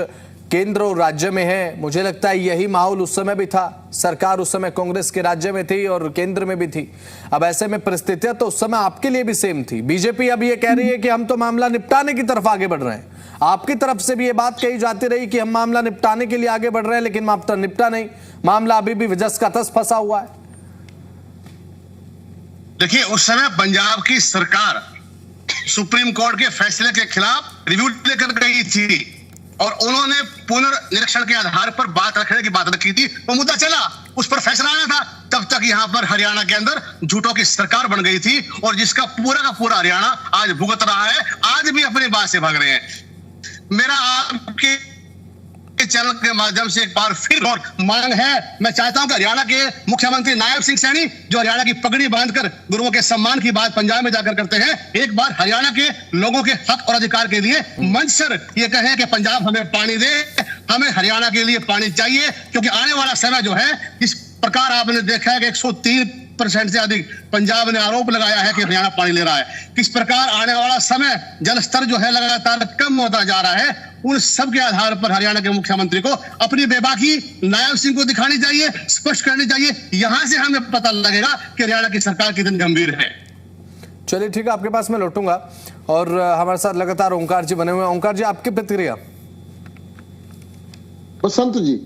केंद्र और राज्य में है, मुझे लगता है यही माहौल उस समय भी था। सरकार उस समय कांग्रेस के राज्य में थी और केंद्र में भी थी। अब ऐसे में परिस्थितियां तो उस समय आपके लिए भी सेम थी। बीजेपी अब ये कह रही है कि हम तो मामला निपटाने की तरफ आगे बढ़ रहे हैं। आपकी तरफ से भी ये बात कही जाती रही कि हम मामला निपटाने के लिए आगे बढ़ रहे हैं, लेकिन मामला निपटा नहीं, मामला अभी भी जस का तस फंसा हुआ है। देखिए, उस समय पंजाब की सरकार सुप्रीम कोर्ट के फैसले के खिलाफ रिव्यू लेकर गई थी और उन्होंने पुनर्निरीक्षण के आधार पर बात रखने की बात रखी थी। वो मुद्दा चला, उस पर फैसला आना था। तब तक यहाँ पर हरियाणा के अंदर झूठों की सरकार बन गई थी और जिसका पूरा का पूरा हरियाणा आज भुगत रहा है। आज भी अपनी बात से भाग रहे हैं। मेरा आपके चैनल के माध्यम से एक बार फिर और मांग है, मैं चाहता हूं कि हरियाणा के मुख्यमंत्री नायब सिंह सैनी, जो हरियाणा की पगड़ी बांधकर गुरुओं के सम्मान की बात पंजाब में जाकर करते हैं, एक बार हरियाणा के लोगों के हक और अधिकार के लिए मंच पर ये कहें कि पंजाब हमें पानी दे, हमें हरियाणा के लिए पानी चाहिए। क्योंकि आने वाला समय जो है, इस प्रकार आपने देखा है कि 103% से अधिक पंजाब ने आरोप लगाया है कि हरियाणा पानी ले रहा है। किस प्रकार आने वाला समय जल स्तर जो है लगातार कम होता जा रहा है। उन सब के आधार पर हरियाणा के मुख्यमंत्री को अपनी बेबाकी नायब सिंह को दिखानी चाहिए, स्पष्ट करनी चाहिए। यहां से हमें पता लगेगा कि हरियाणा की सरकार कितनी गंभीर है। चलिए ठीक है, आपके पास मैं लौटूंगा और हमारे साथ लगातार ओंकार जी बने हुए हैं। ओंकार जी, आपकी प्रतिक्रिया। बसंत जी,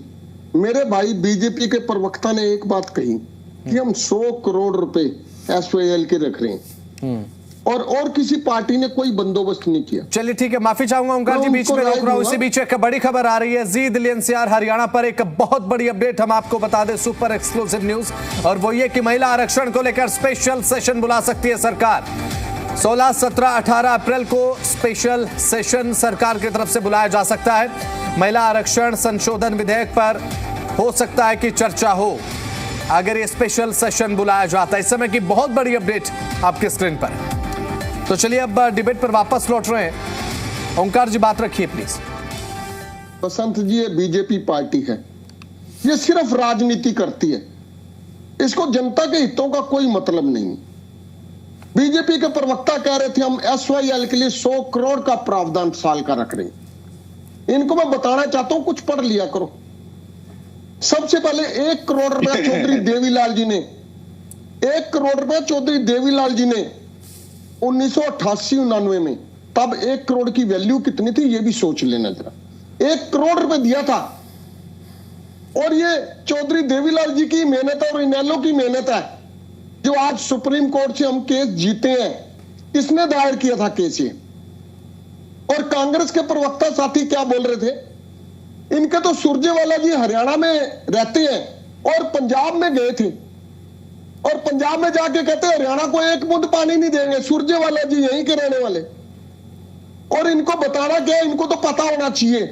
मेरे भाई बीजेपी के प्रवक्ता ने एक बात कही कि हम 100 करोड़ रुपए एसवाईएल के रख रहे हैं और किसी पार्टी ने कोई बंदोबस्त नहीं किया। चलिए ठीक है, माफी चाहूंगा ओंकार जी, बीच में रोक रहा हूं। इसी बीच एक बड़ी खबर आ रही है जी दिल्ली एनसीआर हरियाणा पर। एक बहुत बड़ी अपडेट हम आपको बता दें, सुपर एक्सक्लूसिव न्यूज, और वो ये कि महिला आरक्षण को लेकर स्पेशल सेशन बुला सकती है सरकार। 16, 17, 18 अप्रैल को स्पेशल सेशन सरकार की तरफ से बुलाया जा सकता है। महिला आरक्षण संशोधन विधेयक पर हो सकता है कि चर्चा हो अगर ये स्पेशल सेशन बुलाया जाता है। इस समय की बहुत बड़ी अपडेट आपके स्क्रीन पर। तो चलिए अब डिबेट पर वापस लौट रहे हैं। ओंकार जी, बात रखिए प्लीज। बसंत जी, ये बीजेपी पार्टी है, ये सिर्फ राजनीति करती है, इसको जनता के हितों का कोई मतलब नहीं। बीजेपी के प्रवक्ता कह रहे थे हम एसवाईएल के लिए 100 करोड़ का प्रावधान साल का रख रहे हैं। इनको मैं बताना चाहता हूं, कुछ पढ़ लिया करो। सबसे पहले 1 करोड़ रुपया चौधरी देवीलाल जी ने 1 करोड़ रुपया चौधरी देवीलाल जी ने 1988-89 में, तब 1 करोड़ की वैल्यू कितनी थी ये भी सोच लेना जरा। 1 करोड़ रुपए दिया था और ये चौधरी देवीलाल जी की मेहनत और इनेलो की मेहनत है जो आज सुप्रीम कोर्ट से हम केस जीते हैं। किसने दायर किया था केस? ये और कांग्रेस के प्रवक्ता साथी क्या बोल रहे थे? इनके तो सुरजेवाला जी हरियाणा में रहते हैं और पंजाब में गए थे, और पंजाब में जाके कहते हैं हरियाणा को एक बूंद पानी नहीं देंगे। सुरजेवाला जी यहीं के रहने वाले, और इनको बताना क्या है? इनको तो पता होना चाहिए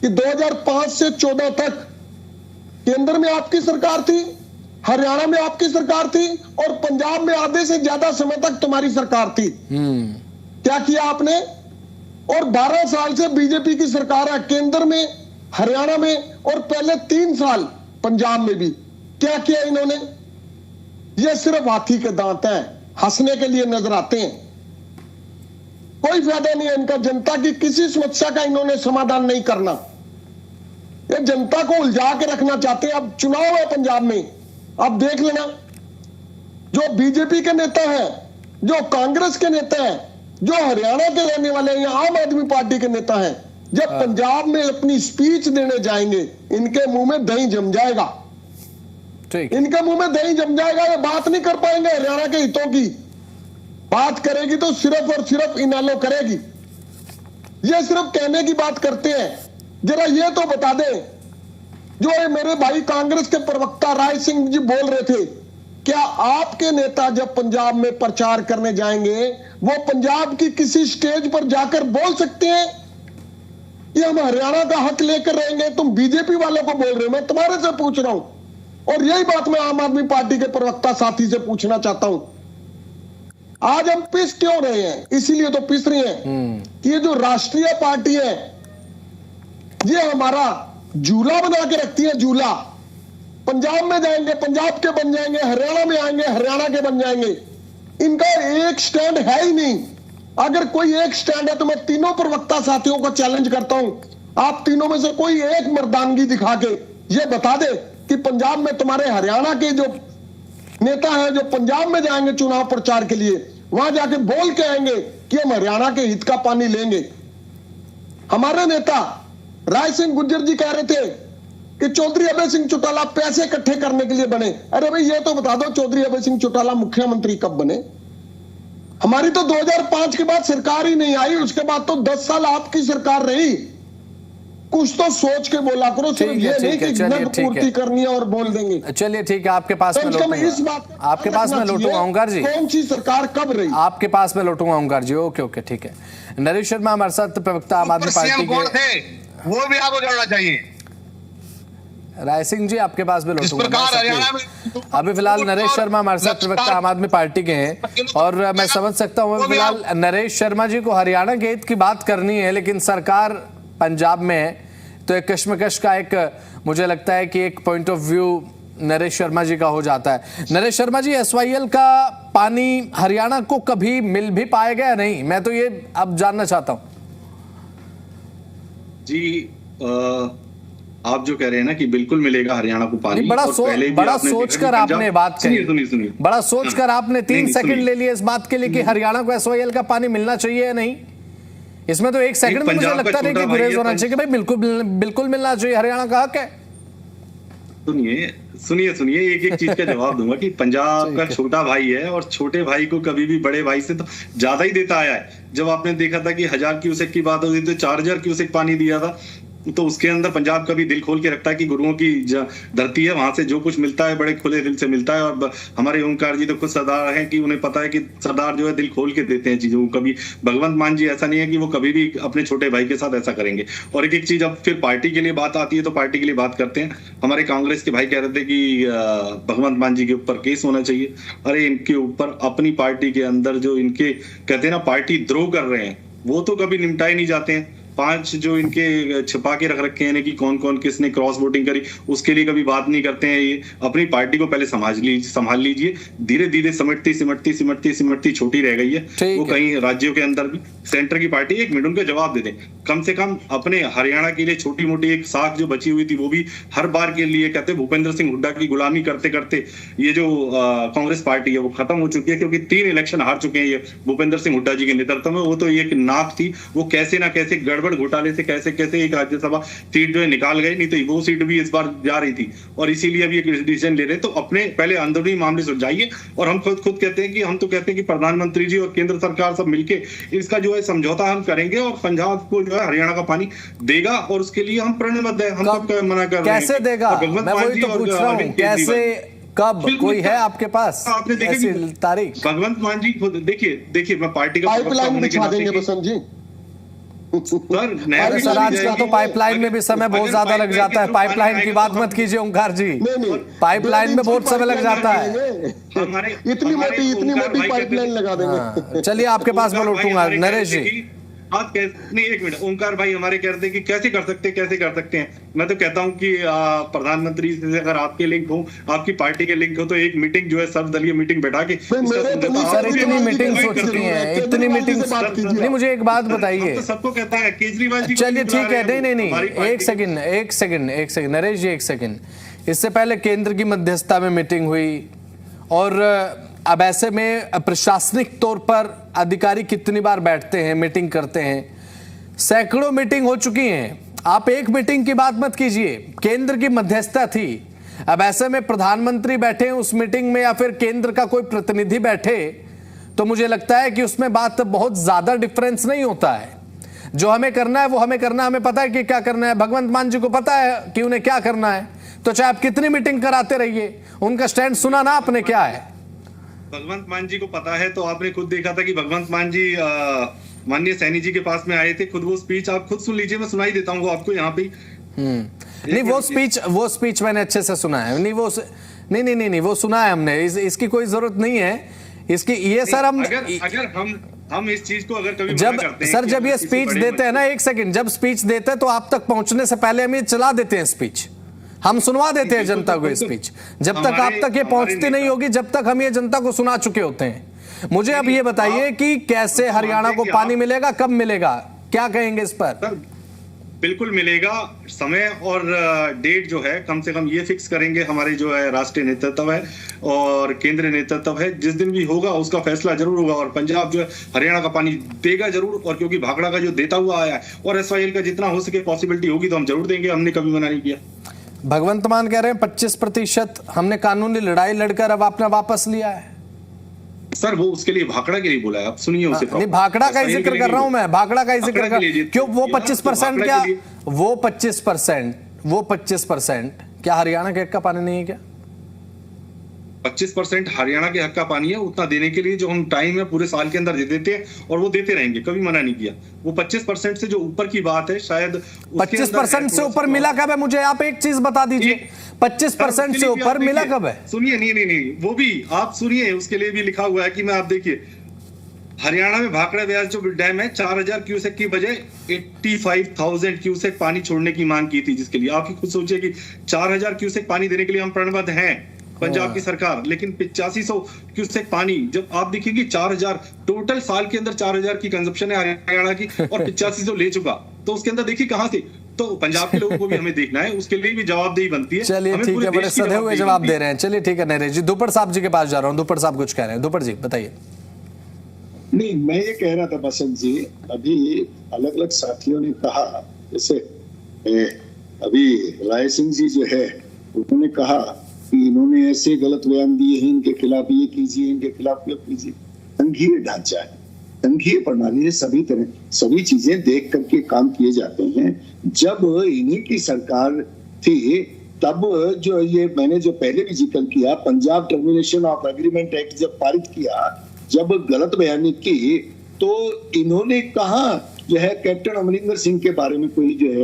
कि 2005 से 14 तक केंद्र में आपकी सरकार थी, हरियाणा में आपकी सरकार थी, और पंजाब में आधे से ज्यादा समय तक तुम्हारी सरकार थी। क्या किया आपने? और 12 साल से बीजेपी की सरकार है केंद्र में, हरियाणा में, और पहले 3 साल पंजाब में भी। क्या किया इन्होंने? ये सिर्फ हाथी के दांत हैं, हंसने के लिए नजर आते हैं। कोई फायदा नहीं है इनका, जनता की किसी समस्या का इन्होंने समाधान नहीं करना। ये जनता को उलझा के रखना चाहते हैं। अब चुनाव है पंजाब में, अब देख लेना, जो बीजेपी के नेता हैं, जो कांग्रेस के नेता हैं, जो हरियाणा के रहने वाले हैं, आम आदमी पार्टी के नेता हैं, जब पंजाब में अपनी स्पीच देने जाएंगे, इनके मुंह में दही जम जाएगा। इनके मुंह में दही जम जाएगा। ये बात नहीं कर पाएंगे हरियाणा के हितों की। बात करेगी तो सिर्फ और सिर्फ इनेलो करेगी। ये सिर्फ कहने की बात करते हैं। जरा ये तो बता दे, जो ये मेरे भाई कांग्रेस के प्रवक्ता राय सिंह जी बोल रहे थे, क्या आपके नेता जब पंजाब में प्रचार करने जाएंगे, वो पंजाब की किसी स्टेज पर जाकर बोल सकते हैं कि हम हरियाणा का हक लेकर रहेंगे? तुम बीजेपी वालों को बोल रहे हो, मैं तुम्हारे से पूछ रहा हूं। और यही बात मैं आम आदमी पार्टी के प्रवक्ता साथी से पूछना चाहता हूं। आज हम पिस क्यों रहे हैं? इसीलिए तो पिस रहे हैं कि ये जो राष्ट्रीय पार्टी है, ये हमारा झूला बना के रखती है। झूला, पंजाब में जाएंगे पंजाब के बन जाएंगे, हरियाणा में आएंगे हरियाणा के बन जाएंगे। इनका एक स्टैंड है ही नहीं। अगर कोई एक स्टैंड है तो मैं तीनों प्रवक्ता साथियों को चैलेंज करता हूं, आप तीनों में से कोई एक मर्दानगी दिखा के ये बता दे कि पंजाब में तुम्हारे हरियाणा के जो नेता हैं, जो पंजाब में जाएंगे चुनाव प्रचार के लिए, वहां जाके बोल के आएंगे कि हम हरियाणा के हित का पानी लेंगे। हमारे नेता राय सिंह गुर्जर जी कह रहे थे कि चौधरी अभय सिंह चौटाला पैसे इकट्ठे करने के लिए बने। अरे भाई ये तो बता दो, चौधरी अभय सिंह चौटाला मुख्यमंत्री कब बने? हमारी तो 2005 के बाद सरकार ही नहीं आई, उसके बाद तो 10 साल आपकी सरकार रही। कुछ तो सोच के बोला करो, सिर्फ ये नहीं कि नग पूर्ति करनी है और बोल देंगे। चलिए ठीक है, आपके पास में लौटूंगा ओंकार जी। कौन सी सरकार कब रही? आपके पास में लौटूंगा ओंकार जी। ओके ओके ठीक है। नरेश शर्मा हमारे साथ प्रवक्ता आम आदमी पार्टी के, वो भी आपको जानना चाहिए। राय सिंह जी आपके पास में लौटूंगा। अभी फिलहाल नरेश शर्मा हमारे साथ प्रवक्ता आम आदमी पार्टी के हैं, और मैं समझ सकता हूँ फिलहाल नरेश शर्मा जी को हरियाणा के हित की बात करनी है, लेकिन सरकार पंजाब में है, तो एक कश्मकश का एक, मुझे लगता है कि एक point of view Naresh Sharma ji का हो जाता है। नरेश शर्मा जी, एसवाईएल का पानी हरियाणा को कभी मिल भी पाएगा या नहीं, मैं तो ये अब जानना चाहता हूं जी। आप जो कह रहे हैं ना कि बिल्कुल मिलेगा हरियाणा को पानी, बड़ा सोचकर आपने बात कही, सुनिए बड़ा सोचकर आपने 3 सेकंड ले लिए इस बात के लिए कि हरियाणा को एसवाईएल का पानी मिलना चाहिए या नहीं। इसमें तो 1 सेकंड में मुझे लगता है कि गुरेज होना चाहिए कि भाई बिल्कुल मिलना चाहिए, हरियाणा का हक है। सुनिए एक एक चीज का जवाब दूंगा कि पंजाब का छोटा भाई है, और छोटे भाई को कभी भी बड़े भाई से तो ज्यादा ही देता आया है। जब आपने देखा था कि 1000 क्यूसेक की बात होती तो 4000 क्यूसेक पानी दिया था, तो उसके अंदर पंजाब कभी दिल खोल के रखता है कि गुरुओं की धरती है, वहां से जो कुछ मिलता है बड़े खुले दिल से मिलता है। और हमारे ओंकार जी तो खुद सरदार हैं कि उन्हें पता है कि सरदार जो है दिल खोल के देते हैं चीजों को। कभी भगवंत मान जी ऐसा नहीं है कि वो कभी भी अपने छोटे भाई के साथ ऐसा करेंगे। और एक एक चीज, अब फिर पार्टी के लिए बात आती है तो पार्टी के लिए बात करते हैं। हमारे कांग्रेस के भाई कह रहे थे कि भगवंत मान जी के ऊपर केस होना चाहिए। अरे इनके ऊपर अपनी पार्टी के अंदर जो इनके कहते हैं ना पार्टी द्रोह कर रहे हैं, वो तो कभी निपटाए नहीं जाते हैं। 5 जो इनके छिपा के रख रखे हैं कि कौन कौन किसने क्रॉस वोटिंग करी, उसके लिए कभी बात नहीं करते हैं। ये अपनी पार्टी को पहले संभाल लीजिए। धीरे धीरे सिमटती छोटी रह गई है वो कहीं राज्यों के अंदर भी। सेंटर की पार्टी, 1 मिनट उनका जवाब दे दें, कम से कम अपने हरियाणा के लिए छोटी मोटी एक साख जो बची हुई थी वो भी हर बार के लिए कहते भूपेंद्र सिंह हुड्डा की गुलामी करते करते ये जो कांग्रेस पार्टी है वो खत्म हो चुकी है, क्योंकि 3 इलेक्शन हार चुके हैं ये भूपेंद्र सिंह हुड्डा जी के नेतृत्व में। वो तो एक नाक थी, वो कैसे ना कैसे गड़बड़ गड़बड़ घोटाले से कैसे कैसे एक राज्यसभा सीट जो है निकाल गए, नहीं तो वो सीट भी इस बार जा रही थी और इसीलिए अभी एक डिसीजन ले रहे हैं। तो अपने पहले अंदरूनी मामले सुलझाइए। और हम खुद कहते हैं कि हम तो कहते हैं कि प्रधानमंत्री जी और केंद्र सरकार सब मिलके इसका जो है समझौता हम करेंगे और पंजाब को जो है हरियाणा का पानी देगा और उसके लिए हम प्रणबद्ध है। हम सब मना कर रहे हैं कैसे देगा? मैं वही तो पूछ रहा हूँ, कैसे, कब, कोई है आपके पास आपने देखी तारीख? भगवंत मान जी खुद देखिए मैं पार्टी का पाइपलाइन बिछा देंगे बसंत जी। सर आजकल तो पाइपलाइन में भी समय बहुत ज्यादा लग जाता है। पाइपलाइन की बात मत कीजिए ओंकार जी, पाइपलाइन में बहुत समय लग जाता है। इतनी मोटी पाइपलाइन लगा देंगे। चलिए आपके पास मैं लौटूंगा नरेश जी। आप नहीं, एक मिनट, ओंकार भाई हमारे कहते हैं कि कैसे कर सकते हैं। मैं तो कहता हूं कि प्रधानमंत्री से अगर आपके लिंक हो, आपकी पार्टी के लिंक हो, तो एक मीटिंग जो है सर्वदलीय मीटिंग बैठा के सर इतनी मीटिंग सोचती हैं, इतनी मीटिंग नहीं। मुझे एक बात बताइए, तो सबको कहता है केजरीवाल जी। चलिए ठीक है, नहीं, एक सेकंड नरेश जी, एक सेकंड। इससे पहले केंद्र की मध्यस्थता में मीटिंग हुई और अब ऐसे में प्रशासनिक तौर पर अधिकारी कितनी बार बैठते हैं, मीटिंग करते हैं, सैकड़ों मीटिंग हो चुकी हैं। आप एक मीटिंग की बात मत कीजिए, केंद्र की मध्यस्थता थी। अब ऐसे में प्रधानमंत्री बैठे उस मीटिंग में या फिर केंद्र का कोई प्रतिनिधि बैठे, तो मुझे लगता है कि उसमें बात बहुत ज्यादा डिफरेंस नहीं होता है। जो हमें करना है वो हमें करना है, हमें पता है कि क्या करना है। भगवंत मान जी को पता है कि उन्हें क्या करना है, तो चाहे आप कितनी मीटिंग कराते रहिए, उनका स्टैंड सुना ना आपने क्या है। भगवंत मान जी को पता है, तो आपने खुद देखा था कि भगवंत मान जी माननीय सैनी जी के पास में आए थे। खुद वो स्पीच आप खुद सुन लीजिए, मैं सुनाई देता हूँ आपको यहाँ पे। नहीं, वो स्पीच मैंने अच्छे से सुना है। नहीं वो सुना है हमने, इसकी कोई जरूरत नहीं है इसकी। ये सर अगर हम इस चीज को अगर कभी जब सर जब ये स्पीच देते हैं ना, एक सेकंड, जब स्पीच देते हैं तो आप तक पहुंचने से पहले हम ये चला देते हैं स्पीच, हम सुनवा देते हैं जनता को स्पीच। जब तक आप तक ये पहुंचती नहीं होगी, जब तक हम ये जनता को सुना चुके होते हैं। मुझे अब ये बताइए कि कैसे हरियाणा को पानी मिलेगा, कब मिलेगा, क्या कहेंगे इस पर? बिल्कुल मिलेगा। समय और डेट जो है कम से कम ये फिक्स करेंगे हमारे जो है राष्ट्रीय नेतृत्व है और केंद्रीय नेतृत्व है। जिस दिन भी होगा उसका फैसला जरूर होगा और पंजाब जो है हरियाणा का पानी देगा जरूर। और क्योंकि भाखड़ा का जो देता हुआ आया है और एसवाईएल का जितना हो सके पॉसिबिलिटी होगी तो हम जरूर देंगे, हमने कभी मना नहीं किया। भगवंत मान कह रहे हैं 25% हमने कानूनी लड़ाई लड़कर अब आपने वापस लिया है। सर वो उसके लिए भाखड़ा के लिए बोला है, आप सुनिए उसे। नहीं, भाखड़ा का ही जिक्र कर रहा हूं मैं, भाखड़ा का ही जिक्र कर। क्यों वो 25% क्या, वो 25% क्या हरियाणा के हक का पानी नहीं है क्या? 25% हरियाणा के हक का पानी है, उतना देने के लिए जो हम टाइम है पूरे साल के अंदर दे देते हैं और वो देते रहेंगे, कभी मना नहीं किया। वो 25% से जो ऊपर की बात है, शायद 25% से ऊपर मिला कब है? मुझे आप एक चीज बता दीजिए, 25% से ऊपर मिला कब है? सुनिए, नहीं, वो भी आप सुनिए, उसके लिए भी लिखा हुआ है कि मैं आप देखिए, हरियाणा में भाखड़ा ब्यास जो डैम है 4000 क्यूसेक की बजाय 85,000 क्यूसेक पानी छोड़ने की मांग की थी, जिसके लिए आप खुद सोचिए कि 4000 क्यूसेक पानी देने के लिए हम प्रणबद्ध हैं पंजाब की सरकार, लेकिन 8500 क्यूसेक पानी जब आप देखिए कि 4000 टोटल साल के अंदर 4000 की कंजप्शन है हरियाणा की और 8500 ले चुका, तो उसके अंदर देखिए कहां से। तो पंजाब के लोगों को भी हमें देखना है, उसके लिए भी जवाबदेही बनती है। चलिए ठीक है, बड़े सधे हुए जवाब दे रहे हैं। चलिए ठीक है नरेश जी, दुपड़ साहब जी के पास जा रहा हूं। दुपड़ साहब कुछ कह रहे हैं, दुपड़ जी बताइए। नहीं, मैं ये कह रहा था बसंत जी, अभी अलग अलग साथियों ने कहा, जैसे अभी राय सिंह जी जो है उन्होंने कहा कि इन्होंने ऐसे गलत बयान दिए हैं, इनके खिलाफ ये कीजिए, इनके खिलाफ ये कीजिए। संघीय ढांचा है, संघीय प्रणाली है, सभी तरह सभी चीजें देख करके काम किए जाते हैं। जब इन्हीं की सरकार थी तब जो ये मैंने जो पहले भी जिक्र किया, Punjab termination of agreement act जब पारित किया, जब गलत बयानी की, तो इन्होंने कहा जो है कैप्टन अमरिंदर सिंह के बारे में कोई जो है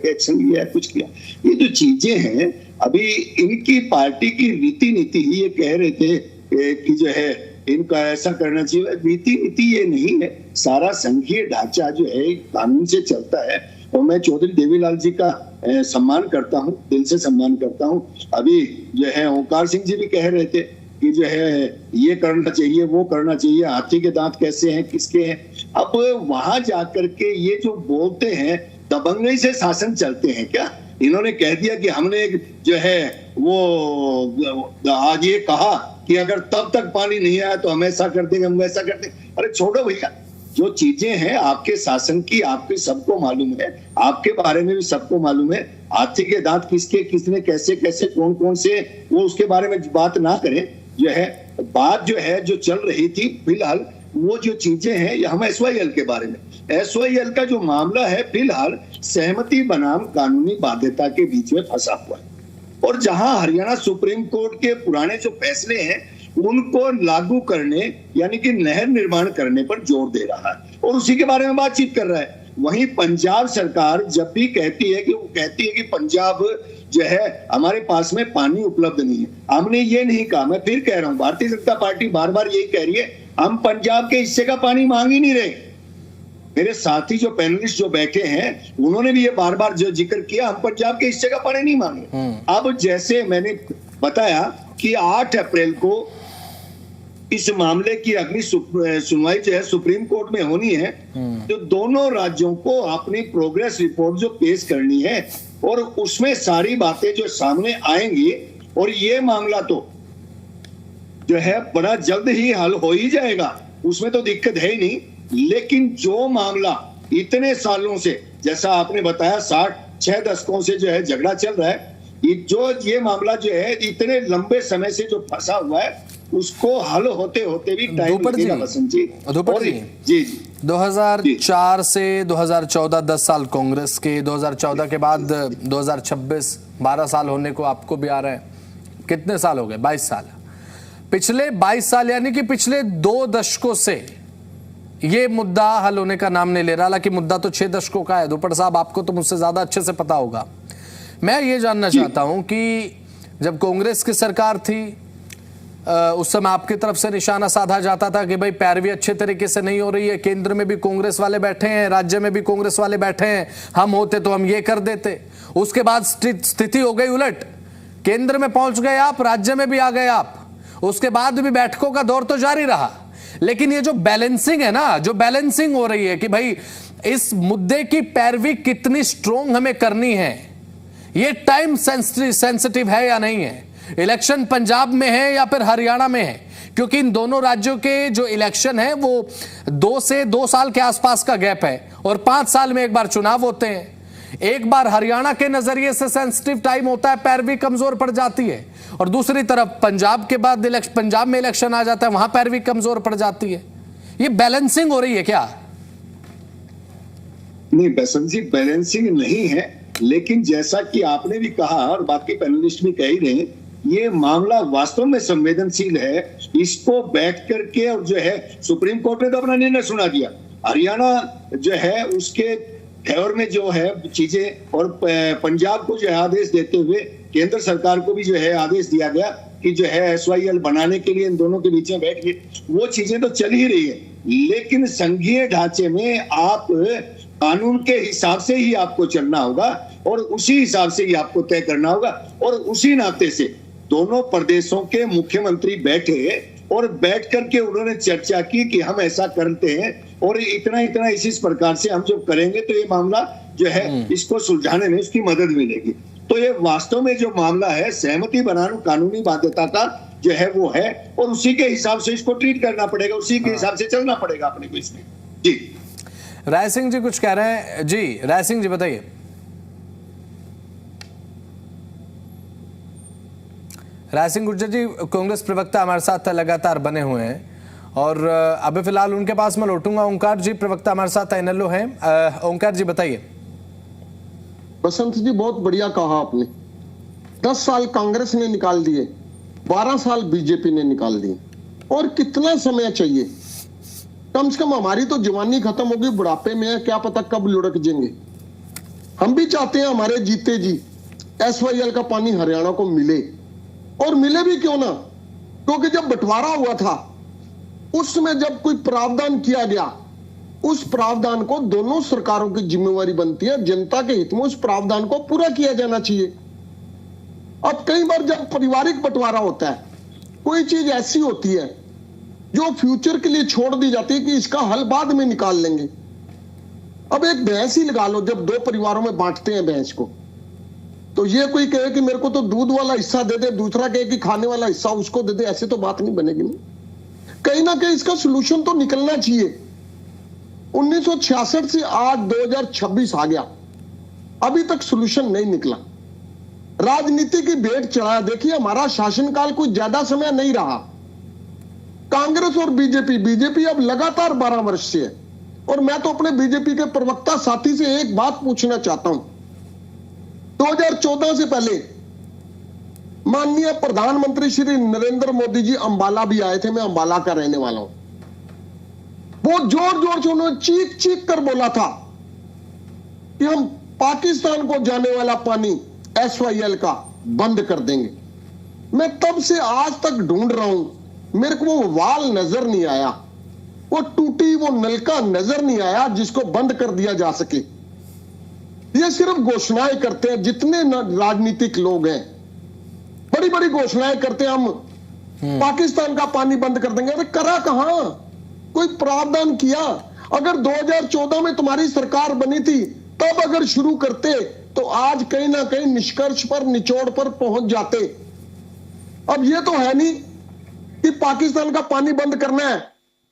एक्शन लिया, कुछ किया। ये जो चीजें हैं, अभी इनकी पार्टी की रीति नीति ही ये कह रहे थे कि जो है इनका ऐसा करना चाहिए। रीति नीति ये नहीं है, सारा संघीय ढांचा जो है कानून से चलता है। और मैं चौधरी देवीलाल जी का सम्मान करता हूँ, दिल से सम्मान करता हूँ। अभी जो है ओंकार सिंह जी भी कह रहे थे कि जो है ये करना चाहिए, वो करना चाहिए, हाथी के दांत कैसे हैं, किसके हैं। अब वहां जाकर के ये जो बोलते हैं, दबंगई से शासन चलते हैं क्या? इन्होंने कह दिया कि हमने जो है वो आज ये कहा कि अगर तब तक पानी नहीं आया तो हम ऐसा कर देंगे, हम वैसा कर देंगे। अरे छोड़ो भैया, जो चीजें हैं आपके शासन की, आपके सबको मालूम है, आपके बारे में भी सबको मालूम है। हाथी के दांत किसके, किसने कैसे कैसे कौन कौन से, वो उसके बारे में बात ना करें। जो है बात जो है जो चल रही थी फिलहाल, वो जो चीजें हैं, ये हम SYL के बारे में, SYL का जो मामला है फिलहाल सहमति बनाम कानूनी बाध्यता के बीच में फंसा हुआ है। और जहां हरियाणा सुप्रीम कोर्ट के पुराने जो फैसले हैं उनको लागू करने यानी कि नहर निर्माण करने पर जोर दे रहा है और उसी के बारे में बातचीत कर रहा है। वहीं पंजाब सरकार जब भी कहती है कि पंजाब जो है हमारे पास में पानी उपलब्ध नहीं है, हमने ये नहीं कहा, मैं फिर कह रहा हूं, भारतीय जनता पार्टी बार बार यही कह रही है हम पंजाब के हिस्से का पानी मांग ही नहीं रहे। मेरे साथी जो पैनलिस्ट जो बैठे हैं उन्होंने भी ये बार बार जो जिक्र किया, हम पंजाब के हिस्से का पानी नहीं मांगे। अब जैसे मैंने बताया कि 8 अप्रैल को इस मामले की अगली सुनवाई जो है सुप्रीम कोर्ट में होनी है, तो दोनों राज्यों को अपनी प्रोग्रेस रिपोर्ट जो पेश करनी है और उसमें सारी बातें जो सामने आएंगी और ये मामला तो जो है बड़ा जल्द ही हल हो ही जाएगा, उसमें तो दिक्कत है ही नहीं। लेकिन जो मामला इतने सालों से, जैसा आपने बताया 6 दशकों से जो है झगड़ा चल रहा है, ये मामला जो है इतने लंबे समय से जो फंसा हुआ है उसको हल होते होते भी टाइम लगेगा। बसंत जी, जी 2004 से 2014 10 साल कांग्रेस के, 2014 के बाद 2026 12 साल होने को आपको भी आ रहे हैं। कितने साल हो गए? 22 साल। पिछले 22 साल यानी कि पिछले 2 दशकों से ये मुद्दा हल होने का नाम नहीं ले रहा। हालांकि मुद्दा तो 6 दशकों का है। दुपड़ साहब, आपको तो मुझसे ज्यादा अच्छे से पता होगा। मैं ये जानना चाहता हूं कि जब कांग्रेस की सरकार थी उस समय आपकी तरफ से निशाना साधा जाता था कि भाई पैरवी अच्छे तरीके से नहीं हो रही है, केंद्र में भी कांग्रेस वाले बैठे हैं, राज्य में भी कांग्रेस वाले बैठे हैं, हम होते तो हम ये कर देते। उसके बाद स्थिति हो गई उलट, केंद्र में पहुंच गए आप, राज्य में भी आ गए आप, उसके बाद भी बैठकों का दौर तो जारी रहा। लेकिन ये जो बैलेंसिंग है ना, जो बैलेंसिंग हो रही है कि भाई इस मुद्दे की पैरवी कितनी स्ट्रोंग हमें करनी है, ये टाइम सेंसिटिव है या नहीं है, इलेक्शन पंजाब में है या फिर हरियाणा में है, क्योंकि इन दोनों राज्यों के जो इलेक्शन है वो 2 से 2 साल के आसपास का गैप है और 5 साल में एक बार चुनाव होते हैं। एक बार हरियाणा के नजरिए से सेंसिटिव टाइम होता है, पैरवी कमजोर पड़ जाती है, और दूसरी तरफ पंजाब के बाद पंजाब में इलेक्शन आ जाता है, वहां पैरवी कमजोर पड़ जाती है। ये बैलेंसिंग हो रही है क्या? नहीं बसंत जी, बैलेंसिंग नहीं है, लेकिन जैसा कि आपने भी कहा और बाकी पैनलिस्ट भी कह ही रहे हैं, ये मामला वास्तव में संवेदनशील है। इसको बैठ करके और जो है सुप्रीम कोर्ट ने तो अपना निर्णय सुना दिया, हरियाणा जो है उसके फेवर में जो है चीजें, और पंजाब को जो है आदेश देते हुए केंद्र सरकार को भी जो है आदेश दिया गया कि जो है SYL बनाने के लिए इन दोनों के बीच में बैठ के वो चीजें तो चल ही रही है। लेकिन संघीय ढांचे में आप कानून के हिसाब से ही आपको चलना होगा और उसी हिसाब से ही आपको तय करना होगा। और उसी नाते से दोनों प्रदेशों के मुख्यमंत्री बैठे और बैठ करके उन्होंने चर्चा की कि हम ऐसा करते हैं और इतना इतना इस प्रकार से हम जब करेंगे तो ये मामला जो है इसको सुलझाने में उसकी मदद मिलेगी। तो ये वास्तव में जो मामला है सहमति बनाना कानूनी बाध्यता का जो है वो है, और उसी के हिसाब से इसको ट्रीट करना पड़ेगा, उसी के हिसाब से चलना पड़ेगा अपने को इसमें। जी राय सिंह जी कुछ कह रहे हैं। जी राय सिंह जी बताइए। राय सिंह गुर्जर जी कांग्रेस प्रवक्ता हमारे साथ लगातार बने हुए हैं और अभी फिलहाल उनके पास मैं लौटूंगा। ओंकार जी प्रवक्ता हमारे साथ NLO हैं। ओंकार जी बताइए। बसंत जी बहुत बढ़िया कहा आपने। 10 साल कांग्रेस ने निकाल दिए, 12 साल बीजेपी ने निकाल दिए, और कितना समय चाहिए? कम से कम हमारी तो जवानी खत्म होगी, बुढ़ापे में है, क्या पता कब लुढ़क जाएंगे। हम भी चाहते हैं हमारे जीते जी SYL का पानी हरियाणा को मिले, और मिले भी क्यों ना, क्योंकि जब बंटवारा हुआ था उसमें जब कोई प्रावधान किया गया, उस प्रावधान को दोनों सरकारों की जिम्मेवारी बनती है, जनता के हित में उस प्रावधान को पूरा किया जाना चाहिए। अब कई बार जब पारिवारिक बंटवारा होता है, कोई चीज ऐसी होती है जो फ्यूचर के लिए छोड़ दी जाती है कि इसका हल बाद में निकाल लेंगे। अब एक भैंस ही लगा लो, जब 2 परिवारों में बांटते हैं भैंस को, तो ये कोई कहे कि मेरे को तो दूध वाला हिस्सा दे दे, दूसरा कहे कि खाने वाला हिस्सा उसको दे दे, ऐसे तो बात नहीं बनेगी। नहीं, कहीं ना कहीं इसका सोल्यूशन तो निकलना चाहिए। 1966 से आज 2026 आ गया, अभी तक सॉल्यूशन नहीं निकला। राजनीति की भेंट चढ़ाया। देखिए, हमारा शासनकाल कोई ज्यादा समय नहीं रहा। कांग्रेस और बीजेपी अब लगातार 12 वर्ष से है। और मैं तो अपने बीजेपी के प्रवक्ता साथी से एक बात पूछना चाहता हूं। 2014 से पहले माननीय प्रधानमंत्री श्री नरेंद्र मोदी जी अंबाला भी आए थे। मैं अंबाला का रहने वाला हूं। वो जोर जोर से उन्होंने चीख चीख कर बोला था कि हम पाकिस्तान को जाने वाला पानी SYL का बंद कर देंगे। मैं तब से आज तक ढूंढ रहा हूं, मेरे को वो वाल नजर नहीं आया, वो टूटी वो नलका नजर नहीं आया जिसको बंद कर दिया जा सके। ये सिर्फ घोषणाएं करते हैं। जितने राजनीतिक लोग हैं बड़ी बड़ी घोषणाएं करते हैं, हम पाकिस्तान का पानी बंद कर देंगे। अरे करा कहां? कोई प्रावधान किया? अगर 2014 में तुम्हारी सरकार बनी थी तब अगर शुरू करते तो आज कहीं ना कहीं निष्कर्ष पर, निचोड़ पर पहुंच जाते। अब ये तो है नहीं कि पाकिस्तान का पानी बंद करना है,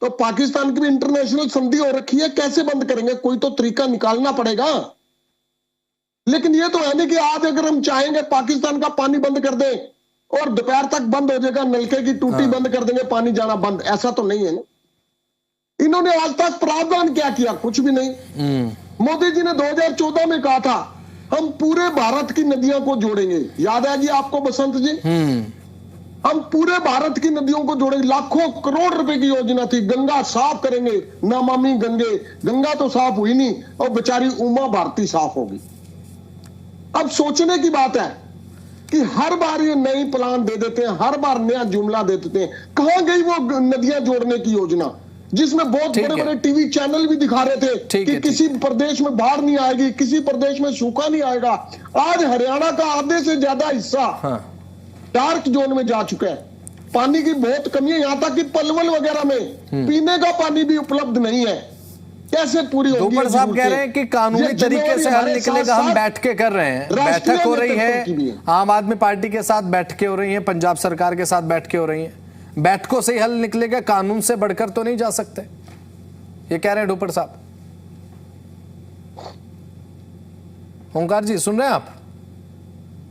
तो पाकिस्तान की भी इंटरनेशनल संधि हो रखी है, कैसे बंद करेंगे? कोई तो तरीका निकालना पड़ेगा। लेकिन ये तो है नहीं कि आज अगर हम चाहेंगे पाकिस्तान का पानी बंद कर दें और दोपहर तक बंद हो जाएगा, नलके की टूटी बंद कर देंगे, पानी जाना बंद। ऐसा तो नहीं है ना। इन्होंने आज तक प्रावधान क्या किया? कुछ भी नहीं। मोदी जी ने 2014 में कहा था हम पूरे भारत की नदियों को जोड़ेंगे। याद है जी आपको बसंत जी? हम पूरे भारत की नदियों को जोड़ेंगे। लाखों करोड़ रुपए की योजना थी। गंगा साफ करेंगे, नमामि गंगे। गंगा तो साफ हुई नहीं और बेचारी उमा भारती साफ होगी। अब सोचने की बात है कि हर बार ये नई प्लान दे देते हैं, हर बार नया जुमला दे देते हैं। कहां गई वो नदियां जोड़ने की योजना जिसमें बहुत बड़े बड़े टीवी चैनल भी दिखा रहे थे कि किसी प्रदेश में बाढ़ नहीं आएगी, किसी प्रदेश में सूखा नहीं आएगा। आज हरियाणा का आधे से ज्यादा हिस्सा डार्क जोन में जा चुका है। पानी की बहुत कमी है। यहां तक कि पलवल वगैरह में पीने का पानी भी उपलब्ध नहीं है। कैसे पूरी होगी? डोपर साहब कह रहे हैं कि कानूनी तरीके से हल निकलेगा। हम बैठ के कर रहे हैं, बैठक हो रही है, आम आदमी पार्टी के साथ बैठकें हो रही हैं, पंजाब सरकार के साथ बैठकें हो रही हैं। बैठकों से ही हल निकलेगा, कानून से बढ़कर तो नहीं जा सकते, ये कह रहे हैं डोपर साहब। ओंकार जी सुन रहे हैं आप?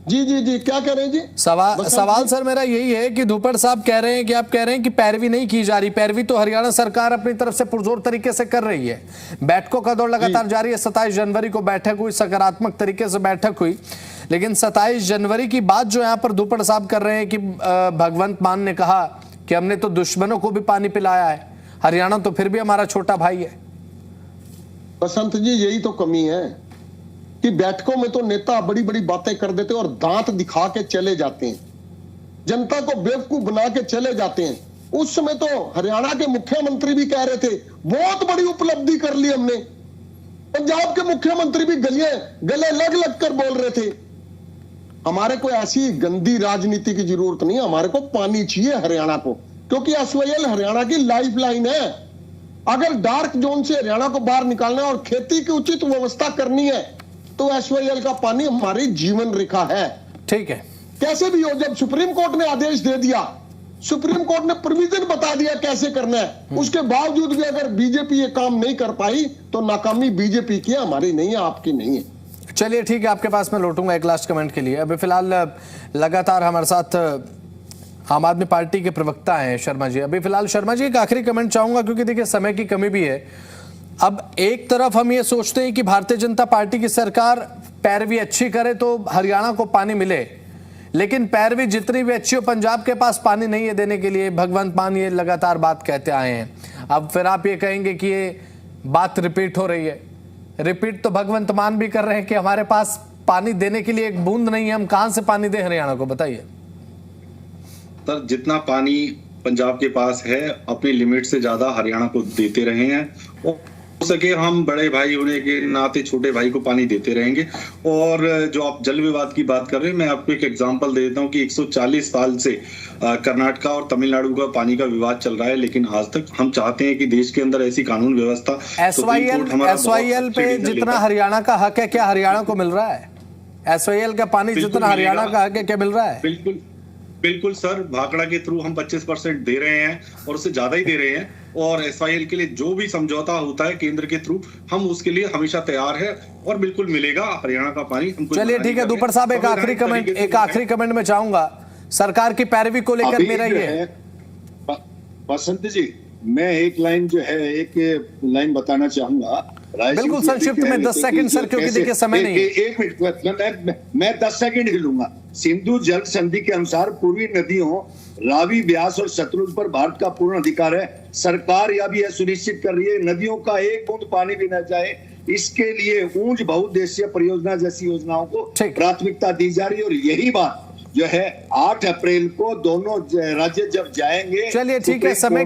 जी क्या कह रहे हैं जी? सवाल सर मेरा यही है कि धूपड़ साहब कह रहे हैं कि आप कह रहे हैं कि पैरवी नहीं की जा रही। पैरवी तो हरियाणा सरकार अपनी तरफ से पुरजोर तरीके से कर रही है। बैठकों का दौर लगातार जारी है। 27 जनवरी को बैठक हुई, सकारात्मक तरीके से बैठक हुई। लेकिन 27 जनवरी की बात जो यहाँ पर धूपड़ साहब कर रहे हैं कि भगवंत मान ने कहा कि हमने तो दुश्मनों को भी पानी पिलाया है, हरियाणा तो फिर भी हमारा छोटा भाई है। बसंत जी यही तो कमी है कि बैठकों में तो नेता बड़ी बड़ी बातें कर देते हैं और दांत दिखा के चले जाते हैं, जनता को बेवकूफ बना के चले जाते हैं। उस समय तो हरियाणा के मुख्यमंत्री भी कह रहे थे बहुत बड़ी उपलब्धि कर ली हमने। पंजाब के मुख्यमंत्री भी गले लग लग कर बोल रहे थे। हमारे को ऐसी गंदी राजनीति की जरूरत नहीं है। हमारे को पानी चाहिए हरियाणा को, क्योंकि SYL हरियाणा की लाइफलाइन है। अगर डार्क जोन से हरियाणा को बाहर निकालना है और खेती की उचित व्यवस्था करनी है तो SYL का पानी हमारी जीवन रेखा है। ठीक है, कैसे भी हो, जब सुप्रीम कोर्ट ने आदेश दे दिया, सुप्रीम कोर्ट ने प्रोविजन बता दिया कैसे करना है, उसके बावजूद भी अगर बीजेपी ये काम नहीं कर पाई तो नाकामी बीजेपी की है, हमारी नहीं है, आपकी नहीं है। चलिए ठीक है, आपके पास मैं लौटूंगा एक लास्ट कमेंट के लिए। अभी फिलहाल लगातार हमारे साथ आम आदमी पार्टी के प्रवक्ता हैं शर्मा जी। अभी फिलहाल शर्मा जी एक आखिरी कमेंट चाहूंगा, क्योंकि देखिए समय की कमी भी है। अब एक तरफ हम ये सोचते हैं कि भारतीय जनता पार्टी की सरकार पैरवी अच्छी करे तो हरियाणा को पानी मिले, लेकिन पैरवी जितनी भी अच्छी हो, पंजाब के पास पानी नहीं है देने के लिए। भगवंत मान ये लगातार बात कहते आए हैं। अब फिर आप ये कहेंगे कि ये बात रिपीट हो रही है। रिपीट तो भगवंत मान भी कर रहे हैं कि हमारे पास पानी देने के लिए एक बूंद नहीं है, हम कहां से पानी दें हरियाणा को, बताइए। सर जितना पानी पंजाब के पास है अपनी लिमिट से ज्यादा हरियाणा को देते रहे हैं, और हो सके हम बड़े भाई होने के नाते छोटे भाई को पानी देते रहेंगे। और जो आप जल विवाद की बात कर रहे हैं, मैं आपको एक एग्जांपल दे देता हूं कि 140 साल से कर्नाटका और तमिलनाडु का पानी का विवाद चल रहा है, लेकिन आज तक हम चाहते हैं कि देश के अंदर ऐसी कानून व्यवस्था। SYL पे जितना हरियाणा का हक है, क्या हरियाणा को मिल रहा है? SYL का पानी जितना हरियाणा का हक है, क्या मिल रहा है? बिल्कुल बिल्कुल सर, भाखड़ा के थ्रू हम 25% दे रहे हैं और उससे ज्यादा ही दे रहे हैं। और एसवाईएल के लिए जो भी समझौता होता है केंद्र के थ्रू, हम उसके लिए हमेशा तैयार है और बिल्कुल मिलेगा हरियाणा का पानी हमको। चलिए ठीक है दुपर साहब, एक आखिरी कमेंट में चाहूंगा, सरकार की पैरवी को लेकर मेरा ये बसंत जी, मैं एक लाइन बताना चाहूंगा। बिल्कुल संक्षिप्त में 10 सेकंड सर, क्योंकि देखिए समय नहीं है। एक मिनट, मैं 10 सेकंड ही लूंगा। सिंधु जल संधि के अनुसार पूर्वी नदियों रावी, ब्यास और सतलुज पर भारत का पूर्ण अधिकार है। सरकार यह भी सुनिश्चित कर रही है नदियों का एक बूंद पानी भी न जाए, इसके लिए ऊंच बहुउद्देशीय परियोजना जैसी योजनाओं को प्राथमिकता दी जा रही है। और यही बात जो है 8 अप्रैल को दोनों राज्य जब जाएंगे, चलिए ठीक है, समय